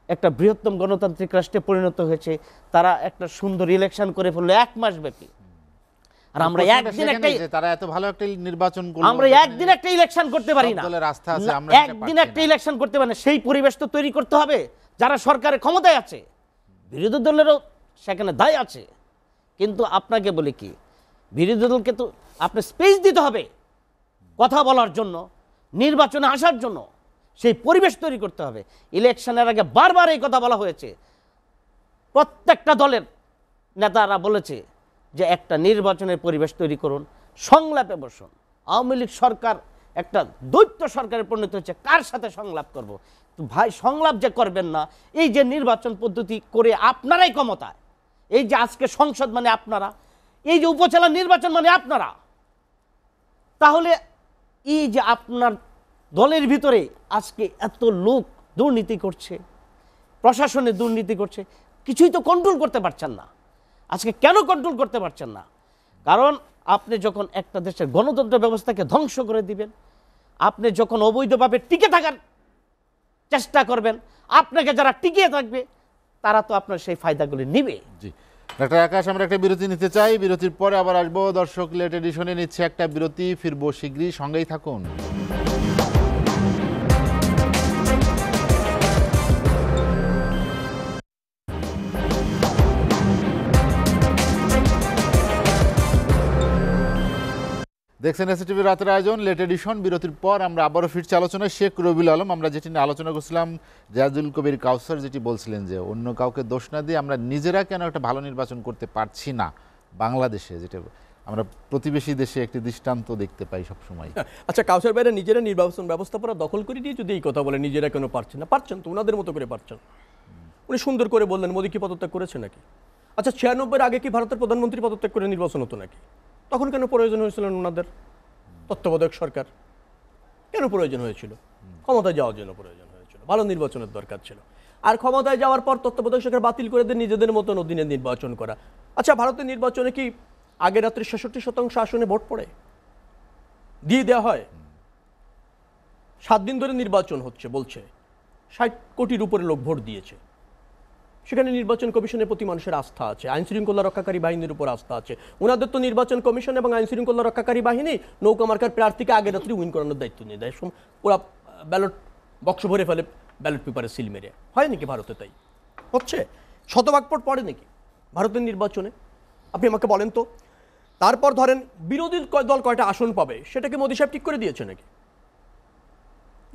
একটা বৃহত্তম গণতান্ত্রিক রাষ্ট্রে পরিণত হয়েছে, তারা একটা সুন্দর ইলেকশন করে ফেললো 1 মাস ব্যাপী। আর আমরা একদিন একটা, তারা এত ভালো একটা নির্বাচন করলো, আমরা একদিন একটা ইলেকশন করতে পারি না, একদিন একটা ইলেকশন করতে পারি না। সেই পরিবেশ তো তৈরি করতে হবে, যারা সরকারের ক্ষমতায় আছে, বিরোধী দলেরও সেখানে দায় আছে। কিন্তু আপনাকে বলি কি, বিরোধী দলকে তো আপনি স্পেস দিতে হবে কথা বলার জন্য, নির্বাচনে আসার জন্য সেই পরিবেশ তৈরি করতে হবে। ইলেকশনের আগে বারবার এই কথা বলা হয়েছে, প্রত্যেকটা দলের নেতারা বলেছে যে একটা নির্বাচনের পরিবেশ তৈরি করুন, সংলাপে বসুন। আওয়ামী লীগ সরকার একটা দৈত্য সরকারে পরিণত হচ্ছে, কার সাথে সংলাপ করব? তো ভাই সংলাপ যে করবেন না, এই যে নির্বাচন পদ্ধতি করে আপনারাই ক্ষমতায়, এই যে আজকে সংসদ মানে আপনারা, এই যে উপজেলা নির্বাচন মানে আপনারা, তাহলে এই যে আপনার দলের ভিতরে আজকে এত লোক দুর্নীতি করছে, প্রশাসনে দুর্নীতি করছে, কিছুই তো কন্ট্রোল করতে পারছেন না। আজকে কেন কন্ট্রোল করতে পারছেন না? কারণ আপনি যখন একটা দেশের গণতন্ত্র ব্যবস্থাকে ধ্বংস করে দিবেন, আপনি যখন অবৈধভাবে টিকে থাকার চেষ্টা করবেন, আপনাকে যারা টিকিয়ে থাকবে তারা তো আপনার সেই ফায়দাগুলি নিবে। জি ডাক্তার আকাশ, আমরা একটা বিরতি নিতে চাই, বিরতির পরে আবার আসবো। দর্শক, লেট এডিশনে নিচ্ছে একটা বিরতি, ফিরবো শীঘ্রই, সঙ্গেই থাকুন। দেখছেন এসটিভি রাতের আয়োজন লেট এডিশন। বিরতির পর আমরা আবারও ফিরছি আলোচনায়। শেখ রবিউল আলম, আমরা যেটি নিয়ে আলোচনা করছিলাম, জাহিদুল কবির কাউসার যেটি বলছিলেন যে অন্য কাউকে দোষ না দিয়ে আমরা নিজেরা কেন একটা ভালো নির্বাচন করতে পারছি না বাংলাদেশে, যেটা আমরা প্রতিবেশী দেশে একটি দৃষ্টান্ত দেখতে পাই সবসময়। আচ্ছা, কাউসার ভাইরা নিজেরা নির্বাচন ব্যবস্থাপনা দখল করে দিয়ে যদি এই কথা বলে নিজেরা কেন পারছেন না, পারছেন তো, ওনাদের মতো করে পারছেন। উনি সুন্দর করে বললেন মোদী কি পদত্যাগ করেছে নাকি? আচ্ছা, 96-এর আগে কি ভারতের প্রধানমন্ত্রী পদত্যাগ করে নির্বাচন হতো নাকি? তখন কেন প্রয়োজন হয়েছিল ওনাদের তত্ত্বাবধায়ক সরকার? কেন প্রয়োজন হয়েছিল? ক্ষমতায় যাওয়ার জন্য প্রয়োজন হয়েছিল, ভালো নির্বাচনের দরকার ছিল। আর ক্ষমতায় যাওয়ার পর তত্ত্বাবধায়ক সরকার বাতিল করে দিয়ে নিজেদের মতন অধীনে নির্বাচন করা। আচ্ছা, ভারতের নির্বাচনে কি আগের রাত্রে 66% আসনে ভোট পড়ে দিয়ে দেওয়া হয়? 7 দিন ধরে নির্বাচন হচ্ছে, বলছে 60 কোটির উপরে লোক ভোট দিয়েছে। সেখানে নির্বাচন কমিশনের প্রতি মানুষের আস্থা আছে, আইন শৃঙ্খলা রক্ষাকারী বাহিনীর উপর আস্থা আছে। ওনাদের তো নির্বাচন কমিশন এবং আইন শৃঙ্খলা রক্ষাকারী বাহিনী নৌকা মার্কার প্রার্থীকে আগের রাত্রি উইন করানোর দায়িত্ব নিয়ে দেয়, ওরা ব্যালট বক্স ভরে ফেলে, ব্যালট পেপারে সিল মেরে। হয় নাকি ভারতে তাই হচ্ছে? শতভাগ ভোট পড়ে নাকি ভারতের নির্বাচনে? আপনি আমাকে বলেন তো, তারপর ধরেন বিরোধী দল কয়টা আসন পাবে সেটাকে মোদী সাহেব ঠিক করে দিয়েছে নাকি,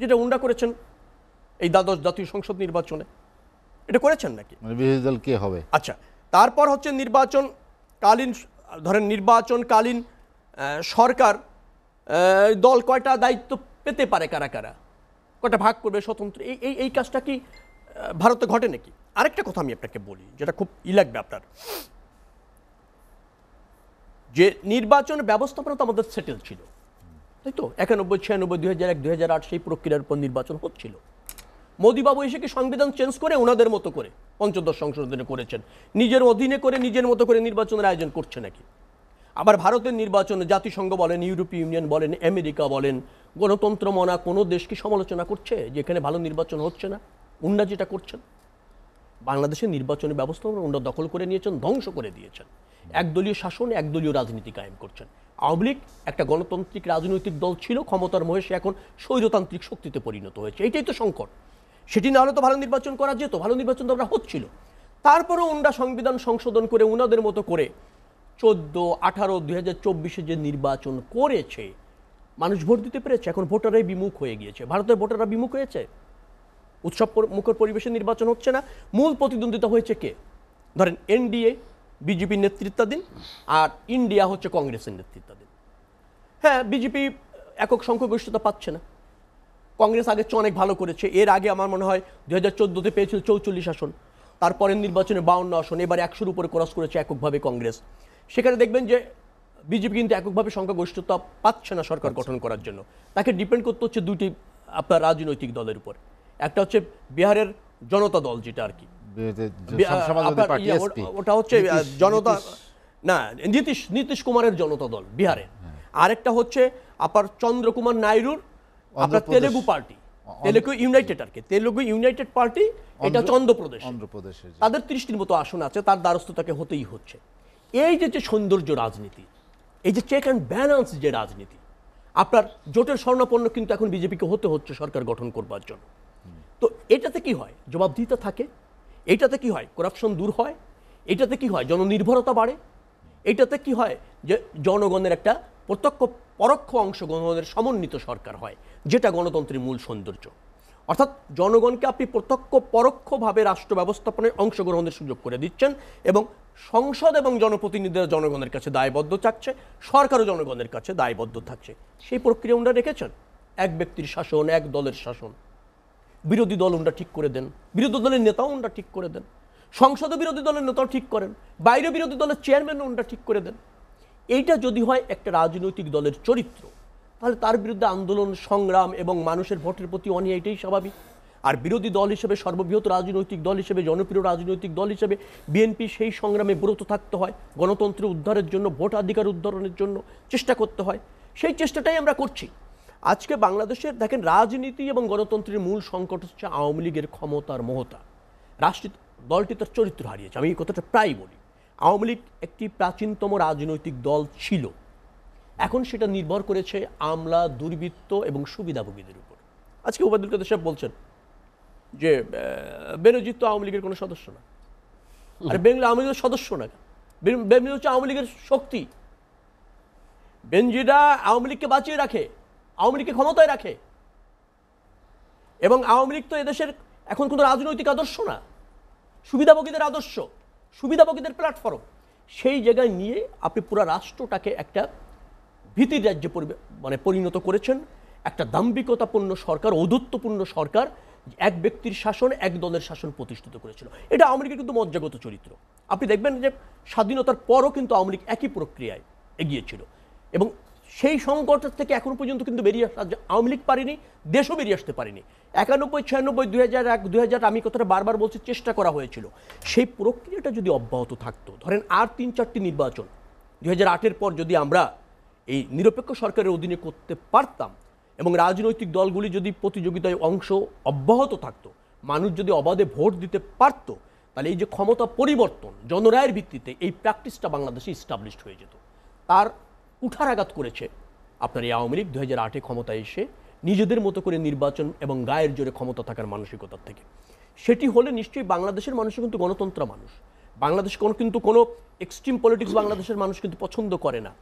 যেটা উন্ডা করেছেন এই দ্বাদশ জাতীয় সংসদ নির্বাচনে, এটা করেছেন নাকি? মানে বিরোধী দল কে হবে? আচ্ছা, তারপর হচ্ছে নির্বাচনকালীন সরকার দল কয়টা দায়িত্ব পেতে পারে, কারা কারা কয়টা ভাগ করবে স্বতন্ত্র, এই কাজটা কি ভারতে ঘটে নাকি? আরেকটা কথা আমি আপনাকে বলি, যেটা খুব লাগবে আপনার, যে নির্বাচন ব্যবস্থাপনা তো আমাদের সেটেল ছিল, তাই তো? 91, 96, 2001, 2008 সেই প্রক্রিয়ার উপর নির্বাচন হচ্ছিল। মোদিবাবু এসে কি সংবিধান চেঞ্জ করে ওনাদের মতো করে পঞ্চদশ সংশোধনী করেছেন, নিজের অধীনে করে নিজের মতো করে নির্বাচনের আয়োজন করছে নাকি? আবার ভারতের নির্বাচনে জাতিসংঘ বলেন, ইউরোপীয় ইউনিয়ন বলেন, আমেরিকা বলেন, গণতন্ত্র মনা কোনো দেশ কি সমালোচনা করছে যে এখানে ভালো নির্বাচন হচ্ছে না? উন্না যেটা করছেন, বাংলাদেশের নির্বাচনী ব্যবস্থা উন্না দখল করে নিয়েছেন, ধ্বংস করে দিয়েছেন, একদলীয় শাসন, একদলীয় রাজনীতি কায়েম করছেন। আওয়ামী লীগ একটা গণতান্ত্রিক রাজনৈতিক দল ছিল, ক্ষমতার মোহে সে এখন স্বৈরতান্ত্রিক শক্তিতে পরিণত হয়েছে। এইটাই তো সংকট। সেটি না হলে তো ভালো নির্বাচন করা যেত, ভালো নির্বাচন তো আমরা হচ্ছিল। তারপরেও উন্ডা সংবিধান সংশোধন করে উনাদের মতো করে 14, 18, 2024 যে নির্বাচন করেছে, মানুষ ভোট দিতে পেরেছে। এখন ভোটাররাই বিমুখ হয়ে গিয়েছে, ভারতের ভোটাররা বিমুখ হয়েছে, উৎসব মুখর পরিবেশে নির্বাচন হচ্ছে না। মূল প্রতিদ্বন্দ্বিতা হয়েছে কে? ধরেন এনডিএ বিজেপির নেতৃত্বাধীন, আর ইন্ডিয়া হচ্ছে কংগ্রেসের নেতৃত্বাধীন। হ্যাঁ, বিজেপি একক সংখ্যাগরিষ্ঠতা পাচ্ছে না, কংগ্রেস আগের চেয়ে অনেক ভালো করেছে। এর আগে আমার মনে হয় 2014-তে পেয়েছিল 44 আসন, তারপরের নির্বাচনে 52 আসন, এবার 100-র উপরে ক্রস করেছে এককভাবে কংগ্রেস। সেখানে দেখবেন যে বিজেপি কিন্তু এককভাবে সংখ্যাগরিষ্ঠতা পাচ্ছে না সরকার গঠন করার জন্য। তাকে ডিপেন্ড করতে হচ্ছে দুটি আপনার রাজনৈতিক দলের উপর। একটা হচ্ছে বিহারের জনতা দল, যেটা আর কি ওটা হচ্ছে জনতা না, নীতিশ কুমারের জনতা দল বিহারে। আরেকটা হচ্ছে আপনার চন্দ্রকুমার নাইডুর আপনার Telugu party, Telugu United party, এটা অন্ধ্রপ্রদেশের। তাদের 30টির মতো আসন আছে, তার দ্বারস্থ তাকে হতেই হচ্ছে। এই যে সৌন্দর্য রাজনীতি, এই যে চেক অ্যান্ড ব্যালেন্স যে রাজনীতি, আপনার জোটের স্বর্ণাপন্ন কিন্তু এখন বিজেপিকে হতে হচ্ছে সরকার গঠন করবার জন্য। তো এটাতে কি হয়? জবাবদিহিতা থাকে। এটাতে কি হয়? করাপশন দূর হয়। এটাতে কি হয়? জননির্ভরতা বাড়ে। এটাতে কি হয়? যে জনগণের একটা প্রত্যক্ষ পরোক্ষ অংশগ্রহণের সমন্বিত সরকার হয়, যেটা গণতন্ত্রের মূল সৌন্দর্য। অর্থাৎ জনগণকে আপনি প্রত্যক্ষ পরোক্ষভাবে রাষ্ট্র ব্যবস্থাপনায় অংশগ্রহণের সুযোগ করে দিচ্ছেন, এবং সংসদ এবং জনপ্রতিনিধিরা জনগণের কাছে দায়বদ্ধ থাকছে, সরকারও জনগণের কাছে দায়বদ্ধ থাকছে। সেই প্রক্রিয়া ওনারা রেখেছেন। এক ব্যক্তির শাসন, এক দলের শাসন, বিরোধী দল ওনারা ঠিক করে দেন, বিরোধী দলের নেতাও ওনারা ঠিক করে দেন, সংসদে বিরোধী দলের নেতাও ঠিক করেন, বাইরে বিরোধী দলের চেয়ারম্যানও ওনারা ঠিক করে দেন। এইটা যদি হয় একটা রাজনৈতিক দলের চরিত্র, তাহলে তার বিরুদ্ধে আন্দোলন, সংগ্রাম এবং মানুষের ভোটের প্রতি অনীহা, এটাই স্বাভাবিক। আর বিরোধী দল হিসেবে, সর্ববৃহৎ রাজনৈতিক দল হিসেবে, জনপ্রিয় রাজনৈতিক দল হিসেবে বিএনপি সেই সংগ্রামে ব্রত থাকতে হয়, গণতন্ত্র উদ্ধারের জন্য, ভোটাধিকার উদ্ধারণের জন্য চেষ্টা করতে হয়। সেই চেষ্টাটাই আমরা করছি। আজকে বাংলাদেশের দেখেন রাজনীতি এবং গণতন্ত্রের মূল সংকট হচ্ছে আওয়ামী লীগের ক্ষমতার মোহতা। রাষ্ট্রীয় দলটি তার চরিত্র হারিয়েছে। আমি এই কথাটা প্রায় বলি। আওয়ামী লীগ একটি প্রাচীনতম রাজনৈতিক দল ছিল, এখন সেটা নির্ভর করেছে আমলা, দুর্বৃত্ত এবং সুবিধাভোগীদের উপর। আজকে ওবায়দুল কাদের সাহেব বলছেন যে বেনজির তো আওয়ামী লীগের কোনো সদস্য না। আর বেনজির আওয়ামী লীগের সদস্য না, বেনজির হচ্ছে আওয়ামী লীগের শক্তি। বেনজিরা আওয়ামী লীগকে বাঁচিয়ে রাখে, আওয়ামী লীগকে ক্ষমতায় রাখে। এবং আওয়ামী লীগ তো এদেশের এখন কোনো রাজনৈতিক আদর্শ না, সুবিধাভোগীদের আদর্শ, সুবিধাভোগীদের প্ল্যাটফর্ম। সেই জায়গায় নিয়ে আপনি পুরো রাষ্ট্রটাকে একটা ভীতির রাজ্যে পরিণত করেছেন। একটা দাম্ভিকতাপূর্ণ সরকার, ঔদ্ধত্যপূর্ণ সরকার, এক ব্যক্তির শাসন, এক দলের শাসন প্রতিষ্ঠিত করেছিল। এটা আওয়ামী লীগের কিন্তু মজ্জাগত চরিত্র। আপনি দেখবেন যে স্বাধীনতার পরও কিন্তু আওয়ামী লীগ একই প্রক্রিয়ায় এগিয়েছিল, এবং সেই সংকটের থেকে এখনো পর্যন্ত কিন্তু বেরিয়ে আসা আওয়ামী লীগ পারেনি, দেশও বেরিয়ে আসতে পারেনি। 91, 96, 2001, 2000 আমি কথাটা বারবার বলছি, চেষ্টা করা হয়েছিল। সেই প্রক্রিয়াটা যদি অব্যাহত থাকতো, ধরেন আর 3-4টি নির্বাচন 2008-এর পর যদি আমরা এই নিরপেক্ষ সরকারের অধীনে করতে পারতাম, এবং রাজনৈতিক দলগুলি যদি প্রতিযোগিতায় অংশ অব্যাহত থাকতো, মানুষ যদি অবাধে ভোট দিতে পারত, তাহলে এই যে ক্ষমতা পরিবর্তন জনরায়ের ভিত্তিতে, এই প্র্যাকটিসটা বাংলাদেশে ইস্টাবলিশড হয়ে যেত। তার কুঠারাঘাত করেছে আপনার এই আওয়ামী লীগ 2008-এ ক্ষমতায় এসে নিজেদের মতো করে নির্বাচন এবং গায়ের জোরে ক্ষমতা থাকার মানসিকতার থেকে। সেটি হলে নিশ্চয়ই বাংলাদেশের মানুষ কিন্তু গণতন্ত্র মানুষ, বাংলাদেশ কিন্তু কোনো এক্সট্রিম পলিটিক্স বাংলাদেশের মানুষ কিন্তু পছন্দ করে না।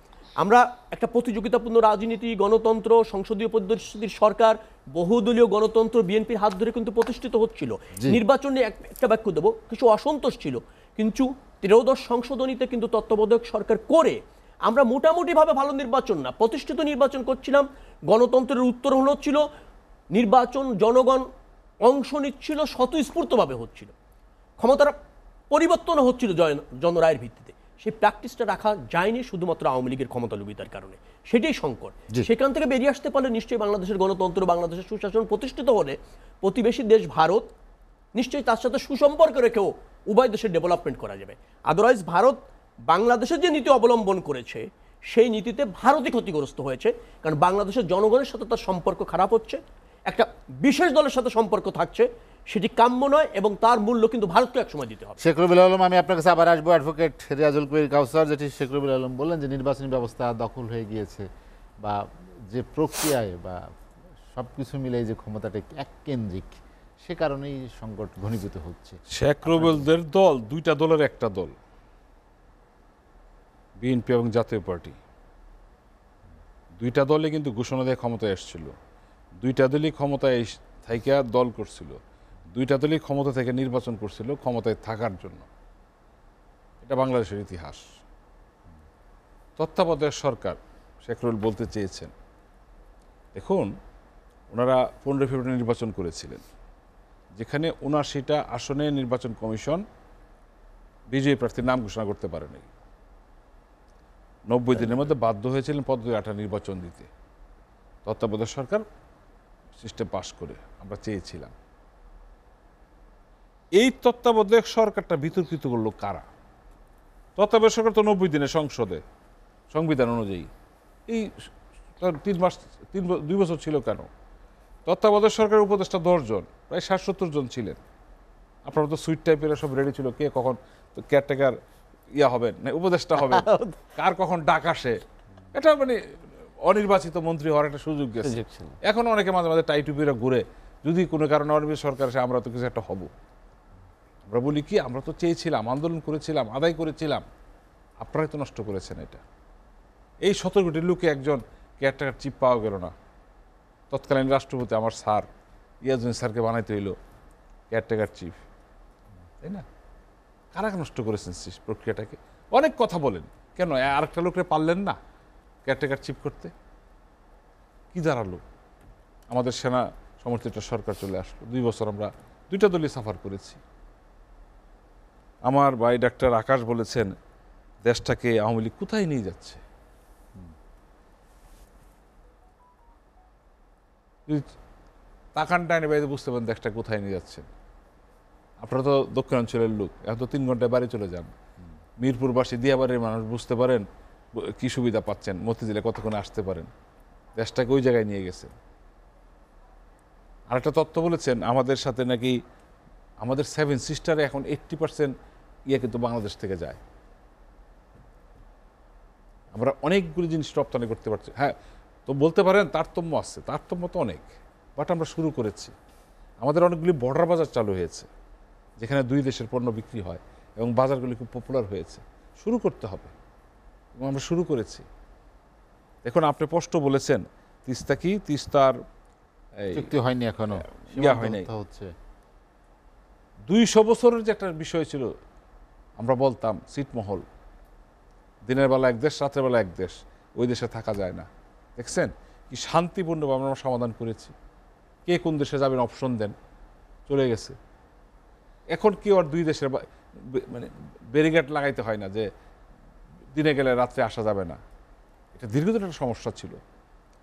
আমরা একটা প্রতিযোগিতাপূর্ণ রাজনীতি, গণতন্ত্র, সংসদীয় পদ্ধতির সরকার, বহুদলীয় গণতন্ত্র বিএনপির হাত ধরে কিন্তু প্রতিষ্ঠিত হচ্ছিল। নির্বাচনে একটা বাক্য দেবো, কিছু অসন্তোষ ছিল, কিন্তু 13দশ সংশোধনীতে কিন্তু তত্ত্বাবধায়ক সরকার করে আমরা মোটামুটিভাবে ভালো নির্বাচন না, প্রতিষ্ঠিত নির্বাচন করছিলাম। গণতন্ত্রের উত্তরণ হচ্ছিল, নির্বাচন জনগণ অংশ নিচ্ছিল, স্বতঃস্ফূর্তভাবে হচ্ছিল, ক্ষমতার পরিবর্তন হচ্ছিল জনরায়ের ভিত্তিতে। সেই প্র্যাকটিসটা রাখা যায়নি শুধুমাত্র আওয়ামী লীগের ক্ষমতালোভিতার কারণে, সেটাই সংকট। সেখান থেকে বেরিয়ে আসতে পারলে নিশ্চয়ই বাংলাদেশের গণতন্ত্র, বাংলাদেশের সুশাসন প্রতিষ্ঠিত হলে প্রতিবেশী দেশ ভারত নিশ্চয়ই তার সাথে সুসম্পর্ক রেখেও উভয় দেশের ডেভেলপমেন্ট করা যাবে। আদারওয়াইজ ভারত বাংলাদেশের যে নীতি অবলম্বন করেছে সেই নীতিতে ভারতই ক্ষতিগ্রস্ত হয়েছে, কারণ বাংলাদেশের জনগণের সাথে তার সম্পর্ক খারাপ হচ্ছে, একটা বিশেষ দলের সাথে সম্পর্ক থাকছে, সেটি কাম্য নয় এবং তার মূল্য কিন্তু ভারতকে একসময় দিতে হবে। শেখ রবিউল আলম, আমি আপনার কাছে আবার আসবো। অ্যাডভোকেট রিয়াজুল কবির কাউসার, যেটি শেখ রবিউল আলম বললেন যে নির্বাচনী ব্যবস্থা দখল হয়ে গিয়েছে, বা যে প্রক্রিয়ায় বা সব কিছু মিলে যে ক্ষমতাটা এককেন্দ্রিক, সে কারণেই সংকট ঘনীভূত হচ্ছে। শেখ রবিউলদের দল দুইটা দলের একটা দল, বিএনপি এবং জাতীয় পার্টি। দুইটা দলে কিন্তু ঘোষণা দিয়ে ক্ষমতায় এসেছিল, দুইটা দলই ক্ষমতায় থাইকা দল করছিল, দুইটা দলই ক্ষমতা থেকে নির্বাচন করছিল ক্ষমতায় থাকার জন্য। এটা বাংলাদেশের ইতিহাস। তত্ত্বাবধায়ক সরকার শেখ রবিউল বলতে চেয়েছেন, দেখুন ওনারা 15 ফেব্রুয়ারি নির্বাচন করেছিলেন, যেখানে 79টা আসনে নির্বাচন কমিশন বিজয়ী প্রার্থীর নাম ঘোষণা করতে পারেনি। 90 দিনের মধ্যে বাধ্য হয়েছিলেন পদ্ধতি 8 নির্বাচন দিতে। তত্ত্বাবধায়ক সরকার সিস্টেম পাশ করে আমরা চেয়েছিলাম। এই তত্ত্বাবধায়ক সরকারটা বিতর্কিত করলো কারা? তত্ত্বাবধায়ক সরকার তো 90 দিনে সংসদে সংবিধান অনুযায়ী, এই 2 বছর ছিল কেন? তত্ত্বাবধায়ক সরকারের উপদেষ্টা 10 জন, প্রায় 60-70 জন ছিলেন। আপনারা তো সুইট টাইপের সব রেডি ছিল, কে কখন কেয়ারটেকার হবেন না উপদেষ্টা হবেন, কার কখন ডাক আসে, এটা মানে অনির্বাচিত মন্ত্রী হওয়ার একটা সুযোগ গেছে। এখন অনেকে মাঝে মাঝে টাই টুপিরা ঘুরে, যদি কোনো কারণে অনির্বাচিত সরকার আসে আমরা তো কিছু একটা হব। আমরা বলি কি, আমরা তো চেয়েছিলাম, আন্দোলন করেছিলাম, আদায় করেছিলাম, আপনারাই তো নষ্ট করেছেন এটা। এই 17 কোটি লোকে একজন কেয়ারটেকার চিফ পাওয়া গেল না। তৎকালীন রাষ্ট্রপতি আমার স্যার ইয়াজুদ্দিন স্যারকে বানাইতে হইল কেয়ারটেকার চিফ, তাই না? কারা নষ্ট করেছেন প্রক্রিয়াটাকে? অনেক কথা বলেন, কেন আরেকটা লোকরে পারলেন না কেয়ারটেকার চিফ করতে? কি দাঁড়ালো? আমাদের সেনা সমর্থিত সরকার চলে আসলো, 2 বছর আমরা দুইটা দলই সাফার করেছি। আমার ভাই ডাক্তার আকাশ বলেছেন, দেশটাকে আওয়ামী লীগ কোথায় নিয়ে যাচ্ছে। তাকান টাইনে বাইরে বুঝতে পারেন দেশটা কোথায় নিয়ে যাচ্ছেন। আপনারা তো দক্ষিণাঞ্চলের লোক, এখন তো 3 ঘন্টায় বাড়ি চলে যান। মিরপুরবাসী, দিয়াবাড়ির মানুষ বুঝতে পারেন কি সুবিধা পাচ্ছেন, মতিঝিলে কতক্ষণে আসতে পারেন। দেশটাকে ওই জায়গায় নিয়ে গেছেন। আর একটা তথ্য বলেছেন, আমাদের সাথে নাকি আমাদের 7 সিস্টারে এখন 80% কিন্তু বাংলাদেশ থেকে যায়। আমরা অনেকগুলি জিনিস রপ্তানি করতে পারছি। হ্যাঁ, তো বলতে পারেন তারতম্য আছে, তারতম্য তো অনেক, বাট আমরা শুরু করেছি। আমাদের অনেকগুলি বর্ডার বাজার চালু হয়েছে, যেখানে 2 দেশের পণ্য বিক্রি হয় এবং বাজারগুলি খুব পপুলার হয়েছে। শুরু করতে হবে এবং আমরা শুরু করেছি। দেখুন, আপনি স্পষ্ট বলেছেন তিস্তা কি, তিস্তার চুক্তি হয়নি এখনো, হয়নি। হচ্ছে 200 বছরের যে একটা বিষয় ছিল, আমরা বলতাম ছিটমহল, দিনের বেলা এক দেশ, রাতের বেলা এক দেশ, ওই দেশে থাকা যায় না। দেখছেন কি শান্তিপূর্ণভাবে আমরা সমাধান করেছি। কে কোন দেশে যাবেন অপশন দেন, চলে গেছে। এখন কি আর 2 দেশের মানে ব্যারিকেড লাগাইতে হয় না যে দিনে গেলে রাত্রে আসা যাবে না। এটা দীর্ঘদিন একটা সমস্যা ছিল।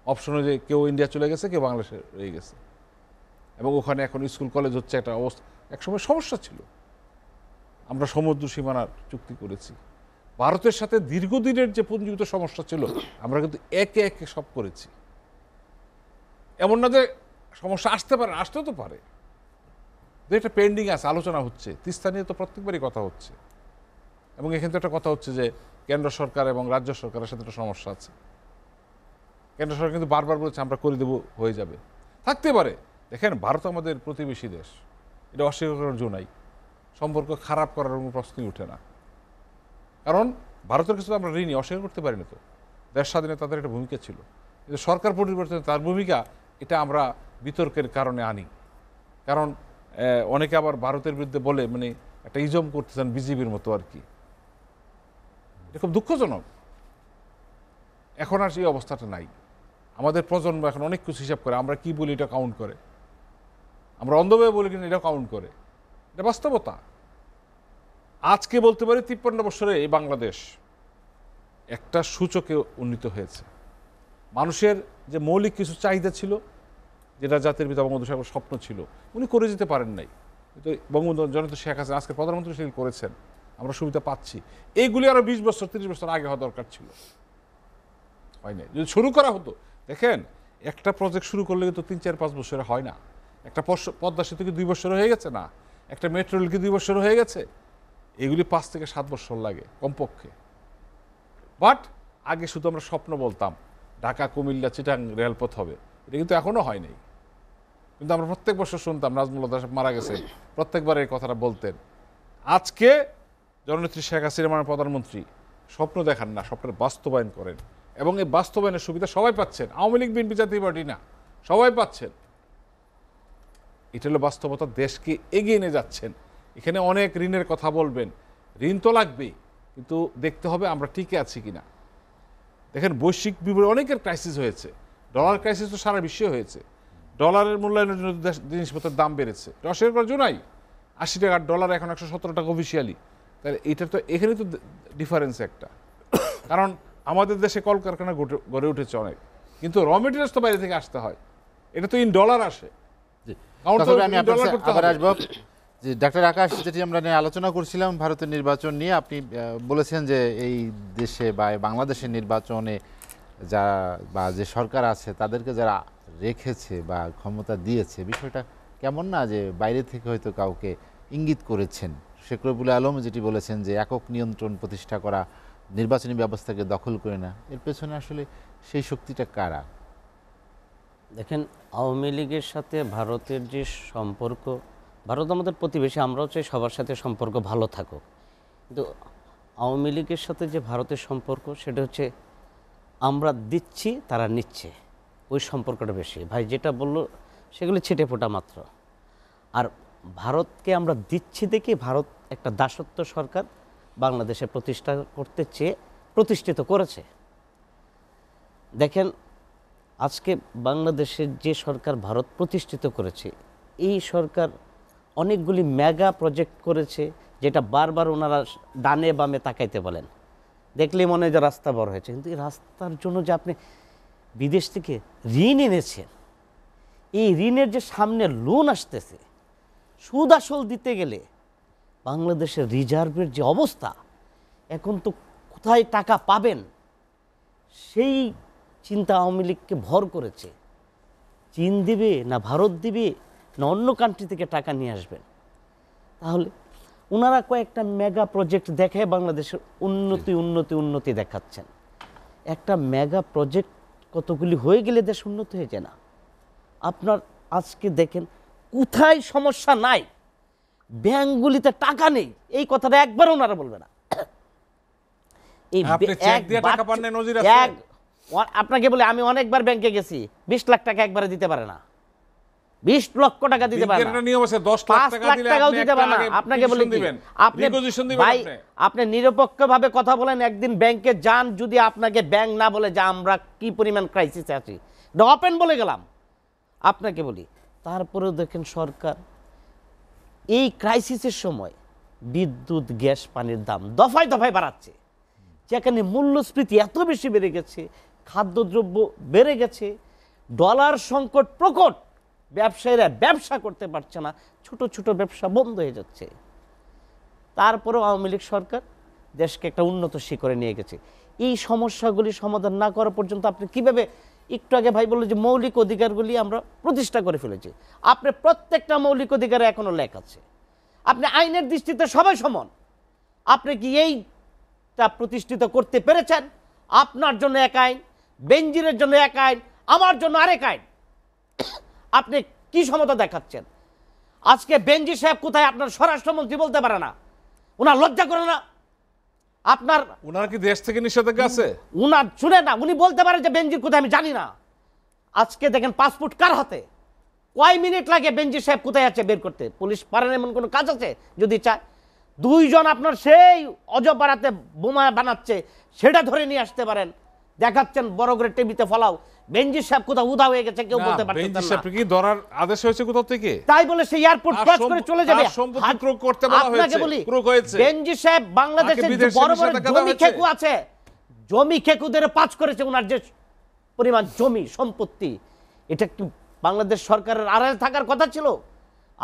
অপশনে যে কেউ ইন্ডিয়া চলে গেছে, কেউ বাংলাদেশে রয়ে গেছে, এবং ওখানে এখন স্কুল কলেজ হচ্ছে একটা অবস্থা। একসময় সমস্যা ছিল। আমরা সমুদ্র সীমানার চুক্তি করেছি। ভারতের সাথে দীর্ঘদিনের যে পুঞ্জীভূত সমস্যা ছিল, আমরা কিন্তু একে একে সব করেছি। এমন না যে সমস্যা আসতে পারে, আসতেও তো পারে। এটা পেন্ডিং আছে, আলোচনা হচ্ছে। তিস্তা নিয়ে তো প্রত্যেকবারই কথা হচ্ছে, এবং এখানে তো একটা কথা হচ্ছে যে কেন্দ্র সরকার এবং রাজ্য সরকারের সাথে একটা সমস্যা আছে। কেন্দ্র সরকার কিন্তু বারবার বলছে আমরা করে দেবো, হয়ে যাবে, থাকতে পারে। দেখেন, ভারত আমাদের প্রতিবেশী দেশ, এটা অস্বীকার করার জন্য নাই। সম্পর্ক খারাপ করার কোনো প্রশ্নই ওঠে না। কারণ ভারতের কাছে তো আমরা ঋণী, অস্বীকার করতে পারি না। তো দেশ স্বাধীনে তাদের একটা ভূমিকা ছিল, কিন্তু সরকার পরিবর্তনে তার ভূমিকা এটা আমরা বিতর্কের কারণে আনি। কারণ অনেকে আবার ভারতের বিরুদ্ধে বলে মানে একটা ইজম করতেছেন বিজেপির মতো আর কি। এটা খুব দুঃখজনক। এখন আর সেই অবস্থাটা নাই। আমাদের প্রজন্ম এখন অনেক কিছু হিসাব করে, আমরা কি বলি এটা কাউন্ট করে, আমরা অন্ধভাবে বলি কিন্তু এটা কাউন্ট করে। এটা বাস্তবতা। আজকে বলতে পারি 53 বছরে এই বাংলাদেশ একটা সূচকে উন্নীত হয়েছে। মানুষের যে মৌলিক কিছু চাহিদা ছিল, যেটা জাতির পিতা বঙ্গবন্ধু সাহেবের স্বপ্ন ছিল, উনি করে যেতে পারেন নাই। কিন্তু বঙ্গবন্ধু জননেত্রী শেখ হাসিনা আজকে প্রধানমন্ত্রী সেগুলি করেছেন, আমরা সুবিধা পাচ্ছি। এইগুলি আরো 20 বছর 30 বছর আগে হওয়া দরকার ছিল, হয় নাই। যদি শুরু করা হতো, দেখেন একটা প্রজেক্ট শুরু করলে কিন্তু 3-4-5 বছরে হয় না। একটা পদ্মা সেতু কি 2 বছর হয়ে গেছে? না। একটা মেট্রো রেল কি 2 বছর হয়ে গেছে? এগুলি 5 থেকে 7 বছর লাগে কমপক্ষে। বাট আগে শুধু আমরা স্বপ্ন বলতাম ঢাকা কুমিল্লা চিটাং রেলপথ হবে, এটা কিন্তু এখনো হয় নাই। কিন্তু আমরা প্রত্যেক বছর শুনতাম, নাজমুল হুদা সাহেব মারা গেছে, প্রত্যেকবার এই কথাটা বলতেন। আজকে জননেত্রী শেখ হাসিনা মানে প্রধানমন্ত্রী স্বপ্ন দেখান না, স্বপ্নের বাস্তবায়ন করেন, এবং এই বাস্তবায়নের সুবিধা সবাই পাচ্ছেন। আওয়ামী লীগ বিএনপি জাতীয় পার্টি না, সবাই পাচ্ছেন। এটা হলো বাস্তবতা। দেশকে এগিয়ে নিয়ে যাচ্ছেন। এখানে অনেক ঋণের কথা বলবেন, ঋণ তো লাগবেই, কিন্তু দেখতে হবে আমরা টিকে আছি কিনা। দেখেন বৈশ্বিক অনেকের ক্রাইসিস হয়েছে, ডলার ক্রাইসিস তো সারা বিশ্বে হয়েছে। ডলারের মূল্যায়নের জন্য জিনিসপত্রের দাম বেড়েছে, এটা অস্বীকার করার জন্য নাই। 80 টাকার ডলার এখন 117 টাকা অফিসিয়ালি। তাহলে এটা তো এখানে তো ডিফারেন্স একটা। কারণ আমাদের দেশে কলকারখানা গড়ে উঠেছে অনেক, কিন্তু র মেটেরিয়ালস তো বাইরে থেকে আসতে হয়, এটা তো ইন ডলার আসে। আমি আবার আসবো যে ডাক্তার আকাশ, যেটি আমরা নিয়ে আলোচনা করছিলাম ভারতের নির্বাচন নিয়ে, আপনি বলেছেন যে এই দেশে বা বাংলাদেশের নির্বাচনে যারা বা যে সরকার আছে তাদেরকে যারা রেখেছে বা ক্ষমতা দিয়েছে, বিষয়টা কেমন না যে বাইরে থেকে হয়তো কাউকে ইঙ্গিত করেছেন। শেখ রবিউল আলম যেটি বলেছেন যে একক নিয়ন্ত্রণ প্রতিষ্ঠা করা, নির্বাচনী ব্যবস্থাকে দখল করে না, এর পেছনে আসলে সেই শক্তিটা কারা? দেখেন, আওয়ামী লীগের সাথে ভারতের যে সম্পর্ক, ভারত আমাদের প্রতিবেশী, আমরাও চাই সবার সাথে সম্পর্ক ভালো থাকুক, কিন্তু আওয়ামী লীগের সাথে যে ভারতের সম্পর্ক সেটা হচ্ছে আমরা দিচ্ছি তারা নিচ্ছে, ওই সম্পর্কটা বেশি। ভাই যেটা বললো সেগুলি ছিটে ফোটা মাত্র। আর ভারতকে আমরা দিচ্ছি দেখি ভারত একটা দাসত্ব সরকার বাংলাদেশে প্রতিষ্ঠা করতে চেয়ে প্রতিষ্ঠিত করেছে। দেখেন আজকে বাংলাদেশের যে সরকার ভারত প্রতিষ্ঠিত করেছে, এই সরকার অনেকগুলি মেগা প্রজেক্ট করেছে, যেটা বারবার ওনারা ডানে বামে তাকাইতে বলেন, দেখলে মনে হয় যে রাস্তা বড় হয়েছে, কিন্তু এই রাস্তার জন্য যে আপনি বিদেশ থেকে ঋণ এনেছেন, এই ঋণের যে সামনে লোন আসতেছে, সুদ আসল দিতে গেলে বাংলাদেশের রিজার্ভের যে অবস্থা, এখন তো কোথায় টাকা পাবেন সেই চিন্তা আওয়ামী লীগকে ভর করেছে। চীন দিবে না ভারত দিবে না অন্য কান্ট্রি থেকে টাকা নিয়ে আসবেন। তাহলে ওনারা কয়েকটা মেগা প্রজেক্ট দেখায় বাংলাদেশের উন্নতি দেখাচ্ছেন। একটা মেগা প্রজেক্ট কতগুলি হয়ে গেলে দেশ উন্নত হয়ে যায় না। আপনার আজকে দেখেন কোথায় সমস্যা নাই, ব্যাংকগুলিতে টাকা নেই, এই কথাটা একবার ওনারা বলবে না। এই আপনাকে বলে আমি অনেকবার ব্যাংকে গেছি, 20 লাখ টাকা একবারে দিতে পারে না, 20 লক্ষ টাকা দিতে পারে না, 5 লাখ টাকাও দিতে পারে না। আপনাকে বলে কি, আপনি নিরপেক্ষভাবে কথা বলেন, একদিন ব্যাংকে যান, যদি আপনাকে ব্যাংক না বলে যে আমরা কি পরিমাণ ক্রাইসিসে আছি, ওপেন বলে গেলাম আপনাকে বলি। তারপরেও দেখেন সরকার এই ক্রাইসিসের সময় বিদ্যুৎ গ্যাস পানির দাম দফায় দফায় বাড়াচ্ছে, যেখানে মূল্যস্ফীতি এত বেশি বেড়ে গেছে, খাদ্যদ্রব্য বেড়ে গেছে, ডলার সংকট প্রকট, ব্যবসায়ীরা ব্যবসা করতে পারছে না, ছোট ছোট ব্যবসা বন্ধ হয়ে যাচ্ছে। তারপরেও আওয়ামী লীগ সরকার দেশকে একটা উন্নত শিখরে নিয়ে গেছে। এই সমস্যাগুলি সমাধান না করা পর্যন্ত আপনি কিভাবে, একটু আগে ভাই বললো যে মৌলিক অধিকারগুলি আমরা প্রতিষ্ঠা করে ফেলেছি, আপনি প্রত্যেকটা মৌলিক অধিকারে এখনো লেখা আছে, আপনি আইনের দৃষ্টিতে সবাই সমান, আপনি কি এইটা প্রতিষ্ঠিত করতে পেরেছেন? আপনার জন্য এক আইন, বেনজিরের জন্য এক আইন, আমার জন্য আরেক আইন। আপনি কি সমতা দেখাচ্ছেন? আজকে বেনজি সাহেব কোথায় আপনার স্বরাষ্ট্রমন্ত্রী বলতে পারে না? ওনার লজ্জা করে না? আপনার ওনার কি দেশ থেকে নিষেধাজ্ঞা আছে? উনার শুনে না, উনি বলতে পারেন যে বেনজির কোথায় আমি জানি না। আজকে দেখেন পাসপোর্ট কার হাতে, কয় মিনিট লাগে বেনজির সাহেব কোথায় আছে বের করতে? পুলিশ পারেন এমন কোনো কাজ আছে? যদি চায় দুইজন আপনার সেই অজপাড়াতে বোমা বানাচ্ছে সেটা ধরে নিয়ে আসতে পারেন, দেখাচ্ছেন বড় করে টিভিতে ফলাও। বেনজির সাহেব কোথাও উদা হয়ে গেছে কেউ বলতে পারছেন বেঞ্জি না। সাহেব কি ধরার আদেশ হয়েছে কোথা থেকে? তাই বলে সেই এয়ারপোর্ট তার ক্রস করে চলে যাবে? তার সম্পত্তি ক্রোক করতে বলা আপনাকে হয়েছে, বলি ক্রোক হয়েছে। বেনজি সাহেব বাংলাদেশে তাকে বিদেশে বড় বড় নিষেধাজ্ঞা দেওয়া জমি হয়েছে। খেকু আছে, জমি খেকুদের পাঁচ করেছে। ওনার যে পরিমাণ জমি সম্পত্তি, এটা কি বাংলাদেশ সরকারের আড়ালে থাকার কথা ছিল?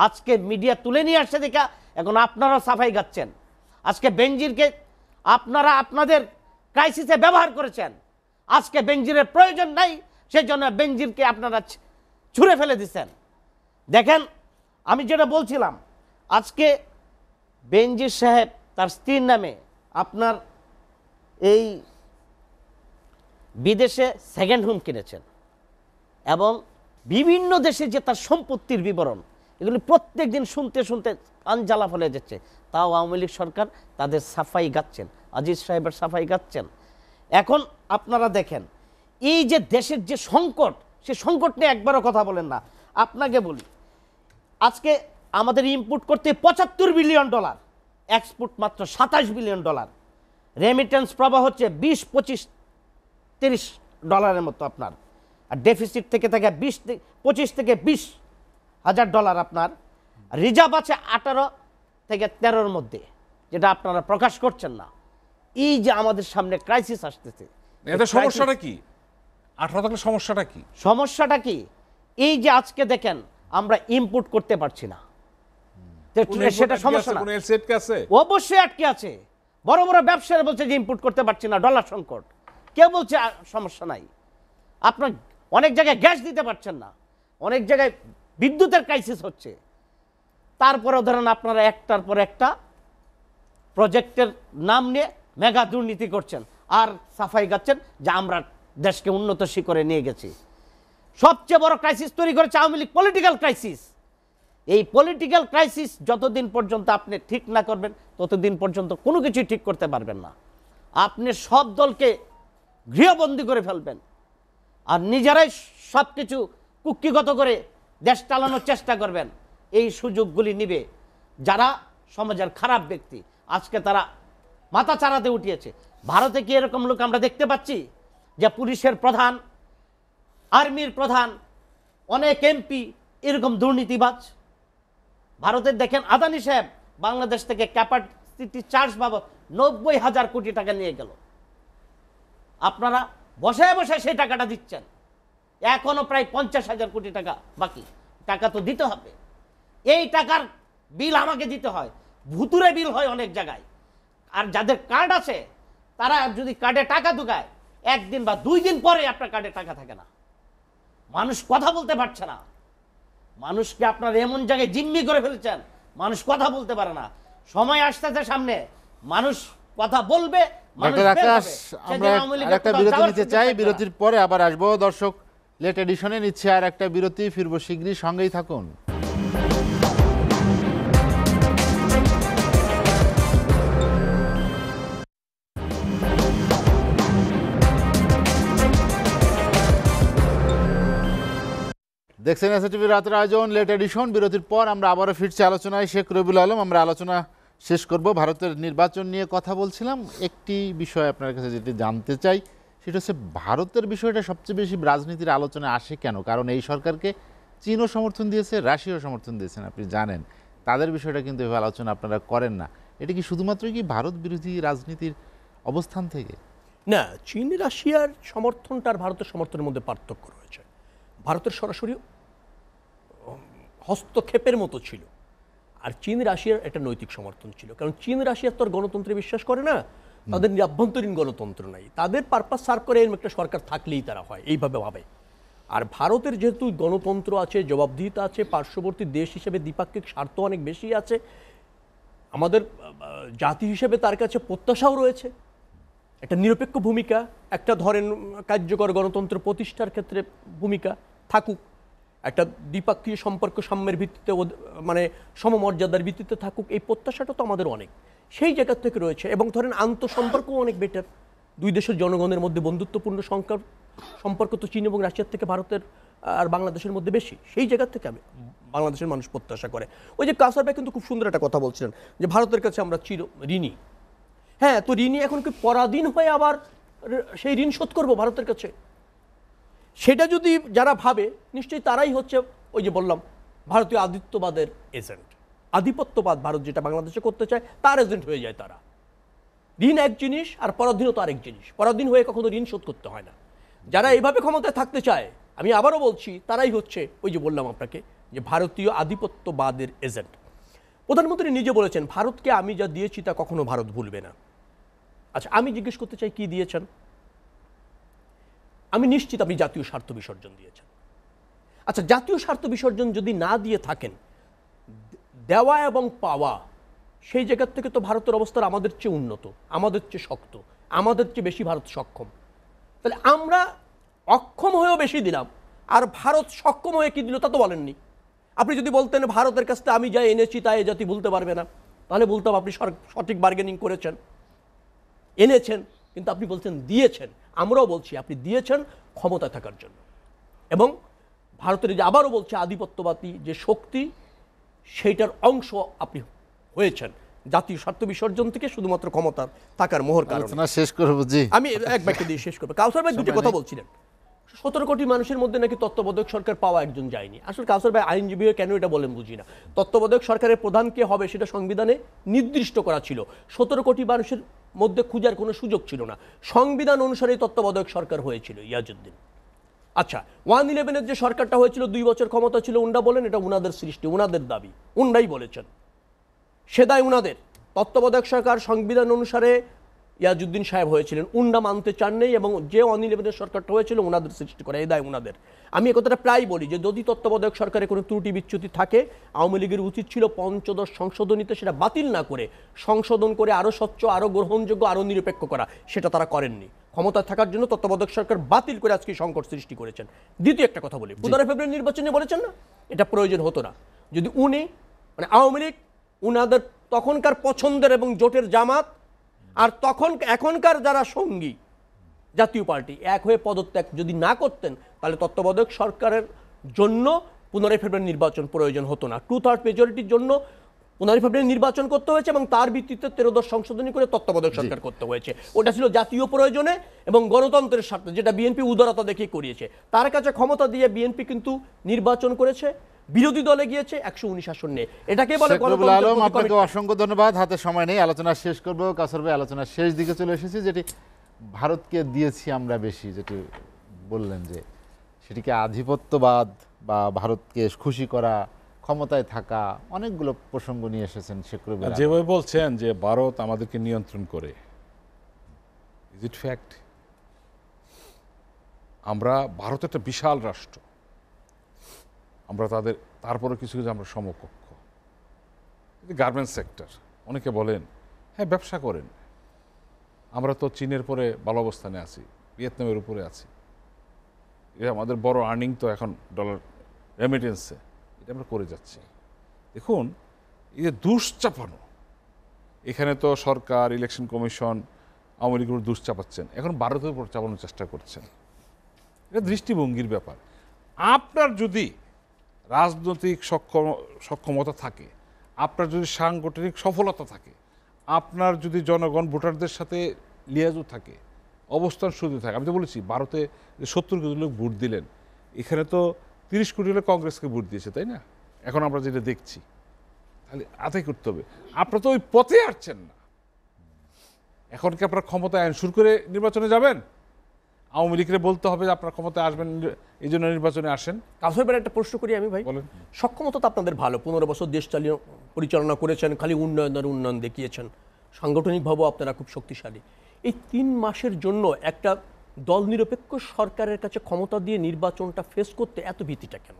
আজকে মিডিয়া তুলে নিয়ে আসছে দেখা এখন আপনারা সাফাই গাচ্ছেন। আজকে বেনজিরকে আপনারা আপনাদের ক্রাইসিসে ব্যবহার করেছেন। আজকে বেনজিরের প্রয়োজন নাই, সেই জন্য বেনজিরকে আপনারা ছুঁড়ে ফেলে দিচ্ছেন। দেখেন আমি যেটা বলছিলাম, আজকে বেনজির সাহেব তার স্ত্রীর নামে আপনার এই বিদেশে সেকেন্ড হোম কিনেছেন এবং বিভিন্ন দেশে যে তার সম্পত্তির বিবরণ, এগুলি প্রত্যেক দিন শুনতে শুনতে আঞ্জালা ফলে যাচ্ছে। তাও আওয়ামী লীগ সরকার তাদের সাফাই গাচ্ছেন, আজিজ সাহেবের সাফাই গাচ্ছেন। এখন আপনারা দেখেন এই যে দেশের যে সংকট, সে সংকট নিয়ে একবারও কথা বলেন না। আপনাকে বলি আজকে আমাদের ইম্পোর্ট করতে $75 বিলিয়ন, এক্সপোর্ট মাত্র $27 বিলিয়ন, রেমিটেন্স প্রবাহ হচ্ছে 20, 25, 30 ডলারের মতো আপনার, আর ডেফিসিট থেকে থাকে 25 থেকে 20 হাজার ডলার আপনার, রিজার্ভ আছে 18 থেকে 13-র মধ্যে, যেটা আপনারা প্রকাশ করছেন না। এই যে আমাদের সামনে ক্রাইসিস আসতেছে, এতে সমস্যাটা কি? 18 থাকলে সমস্যাটা কি? সমস্যাটা কি? এই যে আজকে দেখেন আমরা ইম্পোর্ট করতে পারছি না, সেটা সমস্যা না? কোনো এলসেট আছে? অবশ্যই আটকে আছে। বড় বড় ব্যবসায়ীরা বলছে যে ইম্পোর্ট করতে পারছি না, ডলার সংকট। কেউ বলছে সমস্যা নাই। আপনার অনেক জায়গায় গ্যাস দিতে পারছেন না, অনেক জায়গায় বিদ্যুতের ক্রাইসিস হচ্ছে। তারপরে ধরেন আপনারা একটার পর একটা প্রজেক্টের নাম নিয়ে মেগা দুর্নীতি করছেন আর সাফাই গাচ্ছেন যে আমরা দেশকে উন্নত শিখরে নিয়ে গেছি। সবচেয়ে বড় ক্রাইসিস তৈরি করেছে আওয়ামী লীগ, পলিটিক্যাল ক্রাইসিস। এই পলিটিক্যাল ক্রাইসিস যতদিন পর্যন্ত আপনি ঠিক না করবেন ততদিন পর্যন্ত কোনো কিছুই ঠিক করতে পারবেন না। আপনি সব দলকে গৃহবন্দী করে ফেলবেন আর নিজেরাই সব কিছু কুক্ষিগত করে দেশ চালানোর চেষ্টা করবেন। এই সুযোগগুলি নিবে যারা সমাজের খারাপ ব্যক্তি। আজকে তারা মাথা চাড়াতে উঠিয়েছে। ভারতে কি এরকম লোক আমরা দেখতে পাচ্ছি যে পুলিশের প্রধান, আর্মির প্রধান, অনেক এমপি এরকম দুর্নীতিবাজ? ভারতের দেখেন আদানি সাহেব বাংলাদেশ থেকে ক্যাপাসিটি চার্জ বাবদ 90,000 কোটি টাকা নিয়ে গেল। আপনারা বসায় বসায় সেই টাকাটা দিচ্ছেন, এখনো প্রায় 50,000 কোটি টাকা বাকি। টাকা তো দিতে হবে, এই টাকার বিল আমাকে দিতে হয়, ভুতুরে বিল হয় অনেক জায়গায়। আর যাদের কার্ড আছে তারা যদি কার্ডে টাকা ঢুকায়, একদিন বা 2 দিন পরে আপনার কার্ডে টাকা থাকে না। মানুষ কথা বলতে পারছে না। মানুষকে আপনার এমন জায়গায় জিম্মি করে ফেলেছেন, মানুষ কথা বলতে পারে না। সময় আসতেছে সামনে, মানুষ কথা বলবে। ডক্টর আকাশ, আমরা আরেকটা বিরতি নিতে চাই, বিরতির পরে আবার আসবো। দর্শক, লেট এডিশনে নিচ্ছে আর একটা বিরতি, ফিরবো শীঘ্রই, সঙ্গেই থাকুন। দেখছেন এসএটিভি রাতের আয়োজন লেট এডিশন। বিরতির পর আমরা আবারও ফিরছি আলোচনায়। শেখ রবিউল আলম, আমরা আলোচনা শেষ করব। ভারতের নির্বাচন নিয়ে কথা বলছিলাম। একটি বিষয় আপনার কাছে যেটি জানতে চাই সেটা হচ্ছে ভারতের বিষয়টা সবচেয়ে বেশি রাজনীতির আলোচনায় আসে কেন? কারণ এই সরকারকে চীনও সমর্থন দিয়েছে, রাশিয়াও সমর্থন দিয়েছেন, আপনি জানেন। তাদের বিষয়টা কিন্তু এভাবে আলোচনা আপনারা করেন না। এটা কি শুধুমাত্র কি ভারত বিরোধী রাজনীতির অবস্থান থেকে? না, চীন রাশিয়ার সমর্থনটা আর ভারতের সমর্থনের মধ্যে পার্থক্য রয়েছে। ভারতের সরাসরি হস্তক্ষেপের মতো ছিল, আর চীন রাশিয়ার একটা নৈতিক সমর্থন ছিল। কারণ চীন রাশিয়ার তো আর গণতন্ত্রে বিশ্বাস করে না, তাদের আভ্যন্তরীণ গণতন্ত্র নাই, তাদের পারপাস সার্ভ করে এরকম একটা সরকার থাকলেই তারা হয়, এইভাবে ভাবে। আর ভারতের যেহেতু গণতন্ত্র আছে, জবাবদিহিতা আছে, পার্শ্ববর্তী দেশ হিসেবে দ্বিপাক্ষিক স্বার্থ অনেক বেশি আছে, আমাদের জাতি হিসেবে তার কাছে প্রত্যাশাও রয়েছে একটা নিরপেক্ষ ভূমিকা, একটা ধরেন কার্যকর গণতন্ত্র প্রতিষ্ঠার ক্ষেত্রে ভূমিকা থাকুক। একটা দ্বিপাক্ষিক সম্পর্ক সাম্যের ভিত্তিতে মানে সমমর্যাদার ভিত্তিতে থাকুক, এই প্রত্যাশাটা তো আমাদের অনেক সেই জায়গা থেকে রয়েছে। এবং ধরেন আন্তঃসম্পর্কও অনেক বেটার, দুই দেশের জনগণের মধ্যে বন্ধুত্বপূর্ণ সম্পর্ক তো চীন এবং রাশিয়ার থেকে ভারতের আর বাংলাদেশের মধ্যে বেশি, সেই জায়গা থেকে আমি বাংলাদেশের মানুষ প্রত্যাশা করে। ওই যে কাসার ভাই কিন্তু খুব সুন্দর একটা কথা বলছিলেন যে ভারতের কাছে আমরা ঋণী। হ্যাঁ, তো ঋণী এখন কি পরাধীন হয়ে আবার সেই ঋণ শোধ করবো ভারতের কাছে? সেটা যদি যারা ভাবে নিশ্চয়ই তারাই হচ্ছে ওই যে বললাম ভারতীয় আধিপত্যবাদের এজেন্ট। আধিপত্যবাদ ভারত যেটা বাংলাদেশে করতে চায় তার এজেন্ট হয়ে যায় তারা। ঋণ এক জিনিস আর পরাধীনতা আরেক জিনিস। পরাধীন হয়ে কখনো ঋণ শোধ করতে হয় না। যারা এইভাবে ক্ষমতায় থাকতে চায়, আমি আবারও বলছি, তারাই হচ্ছে ওই যে বললাম আপনাকে যে ভারতীয় আধিপত্যবাদের এজেন্ট। প্রধানমন্ত্রী নিজে বলেছেন ভারতকে আমি যা দিয়েছি তা কখনো ভারত ভুলবে না। আচ্ছা, আমি জিজ্ঞেস করতে চাই কি দিয়েছেন? আমি নিশ্চিত আপনি জাতীয় স্বার্থ বিসর্জন দিয়েছেন। আচ্ছা, জাতীয় স্বার্থ বিসর্জন যদি না দিয়ে থাকেন, দেওয়া এবং পাওয়া সেই জায়গার থেকে তো ভারতের অবস্থা আমাদের চেয়ে উন্নত, আমাদের চেয়ে শক্ত, আমাদের চেয়ে বেশি ভারত সক্ষম। তাহলে আমরা অক্ষম হয়েও বেশি দিলাম, আর ভারত সক্ষম হয়ে কি দিল তা তো বলেননি। আপনি যদি বলতেন ভারতের কাছ থেকে আমি যা এনেছি তা এ জাতি ভুলতে পারবে না, তাহলে বলতাম আপনি সঠিক বার্গেনিং করেছেন, এনেছেন, কিন্তু আপনি বলছেন দিয়েছেন। আমরাও বলছি আপনি দিয়েছেন ক্ষমতায় থাকার জন্য। এবং ভারতের যে আবারও বলছে আধিপত্যবাদী যে শক্তি, সেইটার অংশ আপনি হয়েছেন জাতীয় স্বার্থ বিসর্জন থেকে শুধুমাত্র ক্ষমতার থাকার মোহর কারণে। আলোচনা শেষ করব জি। আমি এক বাক্যে দিয়ে শেষ করবো। কাউসার ভাই দুটো কথা বলছিলেন, 17 কোটি মানুষের মধ্যে নাকি তত্ত্বাবধায়ক সরকার পাওয়া একজন যায়নি। আসলে কাউসার ভাই আইনজীবী হয়ে কেন এটা বলেন বুঝি না। তত্ত্বাবধায়ক সরকারের প্রধান কে হবে সেটা সংবিধানে নির্দিষ্ট করা ছিল। 17 কোটি মানুষের মধ্যে খুঁজার কোনো সুযোগ ছিল না। সংবিধান অনুসারে তত্ত্বাবধায়ক সরকার হয়েছিল ইয়াজউদ্দিন। আচ্ছা, 111-এর যে সরকারটা হয়েছিল 2 বছর ক্ষমতা ছিল, উন্ডা বলেন এটা উনাদের সৃষ্টি, উনাদের দাবি, উন্ডাই বলেছেন, সে দায় উনাদের। তত্ত্বাবধায়ক সরকার সংবিধান অনুসারে ইয়াজউদ্দিন সাহেব হয়েছিলেন, উন্ডা মানতে চান নেই, এবং যে 111-এর সরকারটা হয়েছিল ওনাদের সৃষ্টি করে, এই দায় উনাদের। আমি এ কথাটা প্রায় বলি যে যদি তত্ত্বাবধায়ক সরকারে কোনো ত্রুটি বিচ্যুতি থাকে, আওয়ামী লীগের উচিত ছিল পঞ্চদশ সংশোধনীতে সেটা বাতিল না করে সংশোধন করে আরও স্বচ্ছ, আরও গ্রহণযোগ্য, আরও নিরপেক্ষ করা। সেটা তারা করেননি। ক্ষমতায় থাকার জন্য তত্ত্বাবধায়ক সরকার বাতিল করে আজকে সংকট সৃষ্টি করেছেন। দ্বিতীয় একটা কথা বলি, 15 ফেব্রুয়ারি নির্বাচনে বলেছেন না এটা প্রয়োজন হতো না যদি উনি মানে আওয়ামী লীগ উনাদের তখনকার পছন্দের এবং জোটের জামাত আর এখনকার যারা সঙ্গী জাতীয় পার্টি এক হয়ে পদত্যাগ যদি না করতেন, তাহলে তত্ত্বাবধায়ক সরকারের জন্য 15 ফেব্রুয়ারি নির্বাচন প্রয়োজন হতো না। 2/3 মেজরিটির জন্য 15 ফেব্রুয়ারি নির্বাচন করতে হয়েছে এবং তার ভিত্তিতে 13 সংশোধনী করে তত্ত্বাবধায়ক সরকার করতে হয়েছে। ওটা ছিল জাতীয় প্রয়োজনে এবং গণতন্ত্রের স্বার্থে, যেটা বিএনপি উদারতা দেখে করিয়েছে। তার কাছে ক্ষমতা দিয়ে বিএনপি কিন্তু নির্বাচন করেছে, বিরোধী দলে গিয়েছে, 119 আসন নিয়ে। এটাকে বলে গণতন্ত্র। আপনাকে অসংখ্য ধন্যবাদ। হাতে সময় নেই, আলোচনা শেষ করব। কাসর ভাই, আলোচনার শেষ দিকে চলে এসেছি। যেটি ভারতকে দিয়েছি আমরা বেশি, যেটি বললেন যে সেটিকে আধিপত্যবাদ বা ভারতকে খুশি করা, ক্ষমতায় থাকা, অনেকগুলো প্রসঙ্গ নিয়ে এসেছেন শেখর ভাই। যেভাবে বলছেন যে ভারত আমাদেরকে নিয়ন্ত্রণ করে, ইজ ইট ফ্যাক্ট? আমরা ভারত একটা বিশাল রাষ্ট্র, আমরা তারপরে কিছু কিছু আমরা সমকক্ষ। গার্মেন্টস সেক্টর, অনেকে বলেন হ্যাঁ ব্যবসা করেন, আমরা তো চীনের পরে ভালো অবস্থানে আছি, ভিয়েতনামের উপরে আছি, এটা আমাদের বড় আর্নিং তো এখন ডলার রেমিটেন্সে, এটা আমরা করে যাচ্ছি। দেখুন এই যে দুশ্চাপানো, এখানে তো সরকার, ইলেকশন কমিশন আওয়ামী লীগের উপর দুশ্চাপাচ্ছেন, এখন ভারতের উপর চাপানোর চেষ্টা করছেন। এটা দৃষ্টিভঙ্গির ব্যাপার। আপনার যদি রাজনৈতিক সক্ষমতা থাকে, আপনার যদি সাংগঠনিক সফলতা থাকে, আপনার যদি জনগণ ভোটারদের সাথে লিয়াজও থাকে, অবস্থান শুধু থাকে। আমি তো বলেছি ভারতে 70 কোটি লোক ভোট দিলেন, এখানে তো 30 কোটি লোক কংগ্রেসকে ভোট দিয়েছে, তাই না? এখন আমরা যেটা দেখছি, তাহলে আদায় করতে হবে। আপনারা তো ওই পথে আসছেন না। এখন কি আপনারা ক্ষমতায় আইনসুর করে নির্বাচনে যাবেন? আওয়ামী লীগকে বলতে হবে যে আপনারা ক্ষমতায় আসবেন, এই জন্য নির্বাচনে আসেন। কাউসার একটা প্রশ্ন করি আমি ভাই, বলেন। সক্ষমতা তো আপনাদের ভালো, 15 বছর দেশ পরিচালনা করেছেন, খালি উন্নয়ন দেখিয়েছেন, সাংগঠনিকভাবেও আপনারা খুব শক্তিশালী। এই 3 মাসের জন্য একটা দল নিরপেক্ষ সরকারের কাছে ক্ষমতা দিয়ে নির্বাচনটা ফেস করতে এত ভীতিটা কেন?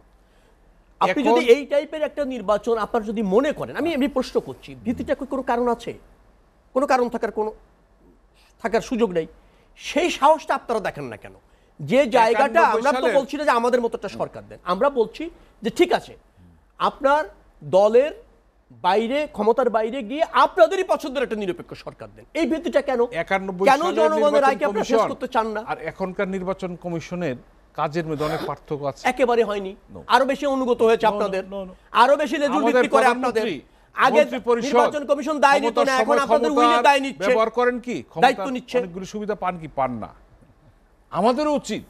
আপনি যদি এই টাইপের একটা নির্বাচন আপনার যদি মনে করেন, আমি এমনি প্রশ্ন করছি, ভীতিটা কোনো কারণ আছে? কোনো কারণ থাকার সুযোগ নেই। সেই সাহসটা আপনারা দেখেন না কেন? যে জায়গাটা 91 আমরা তো সালের- বলছি না যে আমাদের মতো একটা সরকার দেন, আমরা বলছি যে ঠিক আছে আপনার দলের বাইরে, ক্ষমতার বাইরে গিয়ে আপনাদেরই পছন্দের একটা নিরপেক্ষ সরকার দেন। এই ভিত্তিটা কেন 91 কেন সালের জনগণের নির্বাচন রায়কে আপনারা শেষ কমিশন করতে চান না? আর এখনকার নির্বাচন কমিশনের কাজের মধ্যে অনেক পার্থক্য আছে। একেবারে হয়নি, No. আরো বেশি অনুগত হয়েছে No, no, আপনাদের, no, no. আরো বেশি লেজুর আমাদের ভিত্তি করে আপনাদের। প্রধানমন্ত্রী, আগে মন্ত্রিপরিষদ নির্বাচন কমিশন দায় নিত না, এখন ক্ষমতার আপনাদের সময় উইলে ক্ষমতার দায় নিচ্ছে, ব্যবহার করেন কি দায়িত্ব নিচ্ছে। অনেকগুলো সুবিধা পান কি পান না। আমাদেরও উচিত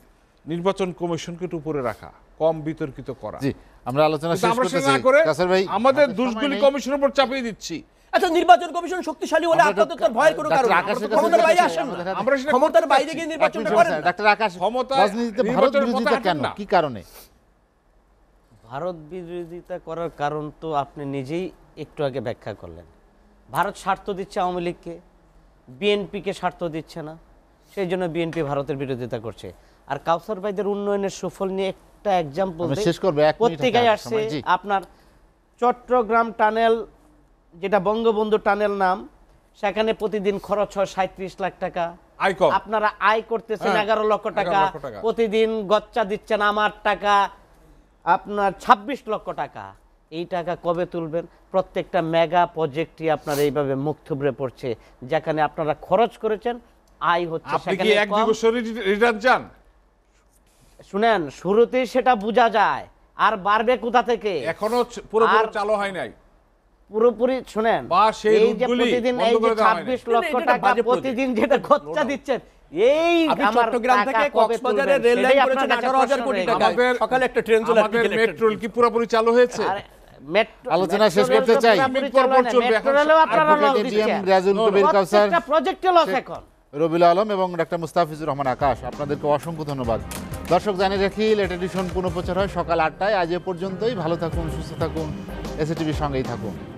নির্বাচন কমিশনকে একটু উপরে রাখা, কম বিতর্কিত করা। জি, আমরা আলোচনা কিন্তু শেষ আমরা সেটা করতেছি না করে কাসের ভাই, আমাদের হাতে সময় দোষগুলি নেই। কমিশনের উপর চাপিয়ে দিচ্ছি। আচ্ছা নির্বাচন কমিশন শক্তিশালী হলে আমরা আপনাদের তো আর ভয়ের কোনো কারণ নেই। ডাক্তার আপনারা তো আকাশের ক্ষমতার কাছে বাইরে যাচ্ছি, আসেন না, আমাদের হাতে- আমরা সেটা ক্ষমতার করতে বাইরে চাচ্ছি। গিয়ে এক নির্বাচনটা মিনিট করেন স্যার, না। ডাক্তার আকাশ, ক্ষমতায় রাজনীতিতে ভারত নির্বাচনের বিরোধিতা পথে কেন, হাঁটেন না। কি কারণে? ভারত বিরোধিতা করার কারণ তো আপনি নিজেই একটু আগে ব্যাখ্যা করলেন। ভারত স্বার্থ দিচ্ছে আওয়ামী লীগকে, বিএনপিকে স্বার্থ দিচ্ছে না, সেই জন্য বিএনপি ভারতের বিরোধিতা করছে। আর কাউসার ভাইদের উন্নয়নের সুফল নিয়ে একটা এক্সাম্পল আমি শেষ করবো, এক মিনিট পত্রিকায় হাতে আসছে সময়, জি। আপনার চট্টগ্রাম টানেল, যেটা বঙ্গবন্ধু টানেল নাম, সেখানে প্রতিদিন খরচ হয় 37 লাখ টাকা। আয় কম। আপনারা আয় করতেছেন হ্যাঁ, 11 লক্ষ 11 টাকা, লক্ষ টাকা। প্রতিদিন গচ্চা দিচ্ছেন আমার টাকা আপনার 26 লক্ষ টাকা। এই টাকা কবে তুলবেন? প্রত্যেকটা মেগা প্রজেক্টই আপনার এইভাবে মুখ থুবড়ে পড়ছে, যেখানে আপনারা খরচ করেছেন, আয় হচ্ছে আপনি কি সেখানে এক কম। দুই বছর রিটার্ন চান? শুনেন, শুরুতেই সেটা বোঝা যায়, আর বাড়বে কোথা থেকে? এখনো পুরোপুরি আর চালু হয় নাই। পুরোপুরি শুনেন, বা সেই এই যে রুটগুলি প্রতিদিন বন্ধ এই যে করে দেওয়া হয়নি। 26 লক্ষ এটা একটা টাকা বাজে project। প্রতিদিন যেটা খরচা দিচ্ছেন, এই আপনি আমার চট্টগ্রাম টাকা থেকে কবে কক্সবাজারে তুলবেন? রেল লাইন সেটাই করেছেন আপনার কাছে 18,000 প্রশ্ন কোটি রয়ে টাকা। গেল। সকালে একটা ট্রেন চলে আমাদের মেট্রো রেল কি পুরোপুরি চালু হয়েছে? আর মেট্রো- আলোচনা মেট্রো শেষ রেল করতে তো চাই। পুরোপুরি পর চালু পর হয় না, চলবে, মেট্রো এখন রেলেও আপনারা অ্যাডভোকেট লস এটিএম দিচ্ছেন। রাজুল কবির কাউসার, প্রত্যেকটা প্রজেক্টে লস এখন। রবিউল আলম এবং ডাক্তার মুস্তাফিজুর রহমান আকাশ, আপনাদেরকে অসংখ্য ধন্যবাদ। দর্শক জানিয়ে রাখি, লেট এডিশন পুনঃপ্রচার হয় সকাল 8টায়। আজ এ পর্যন্তই। ভালো থাকুন, সুস্থ থাকুন, এসএটিভির সঙ্গেই থাকুন।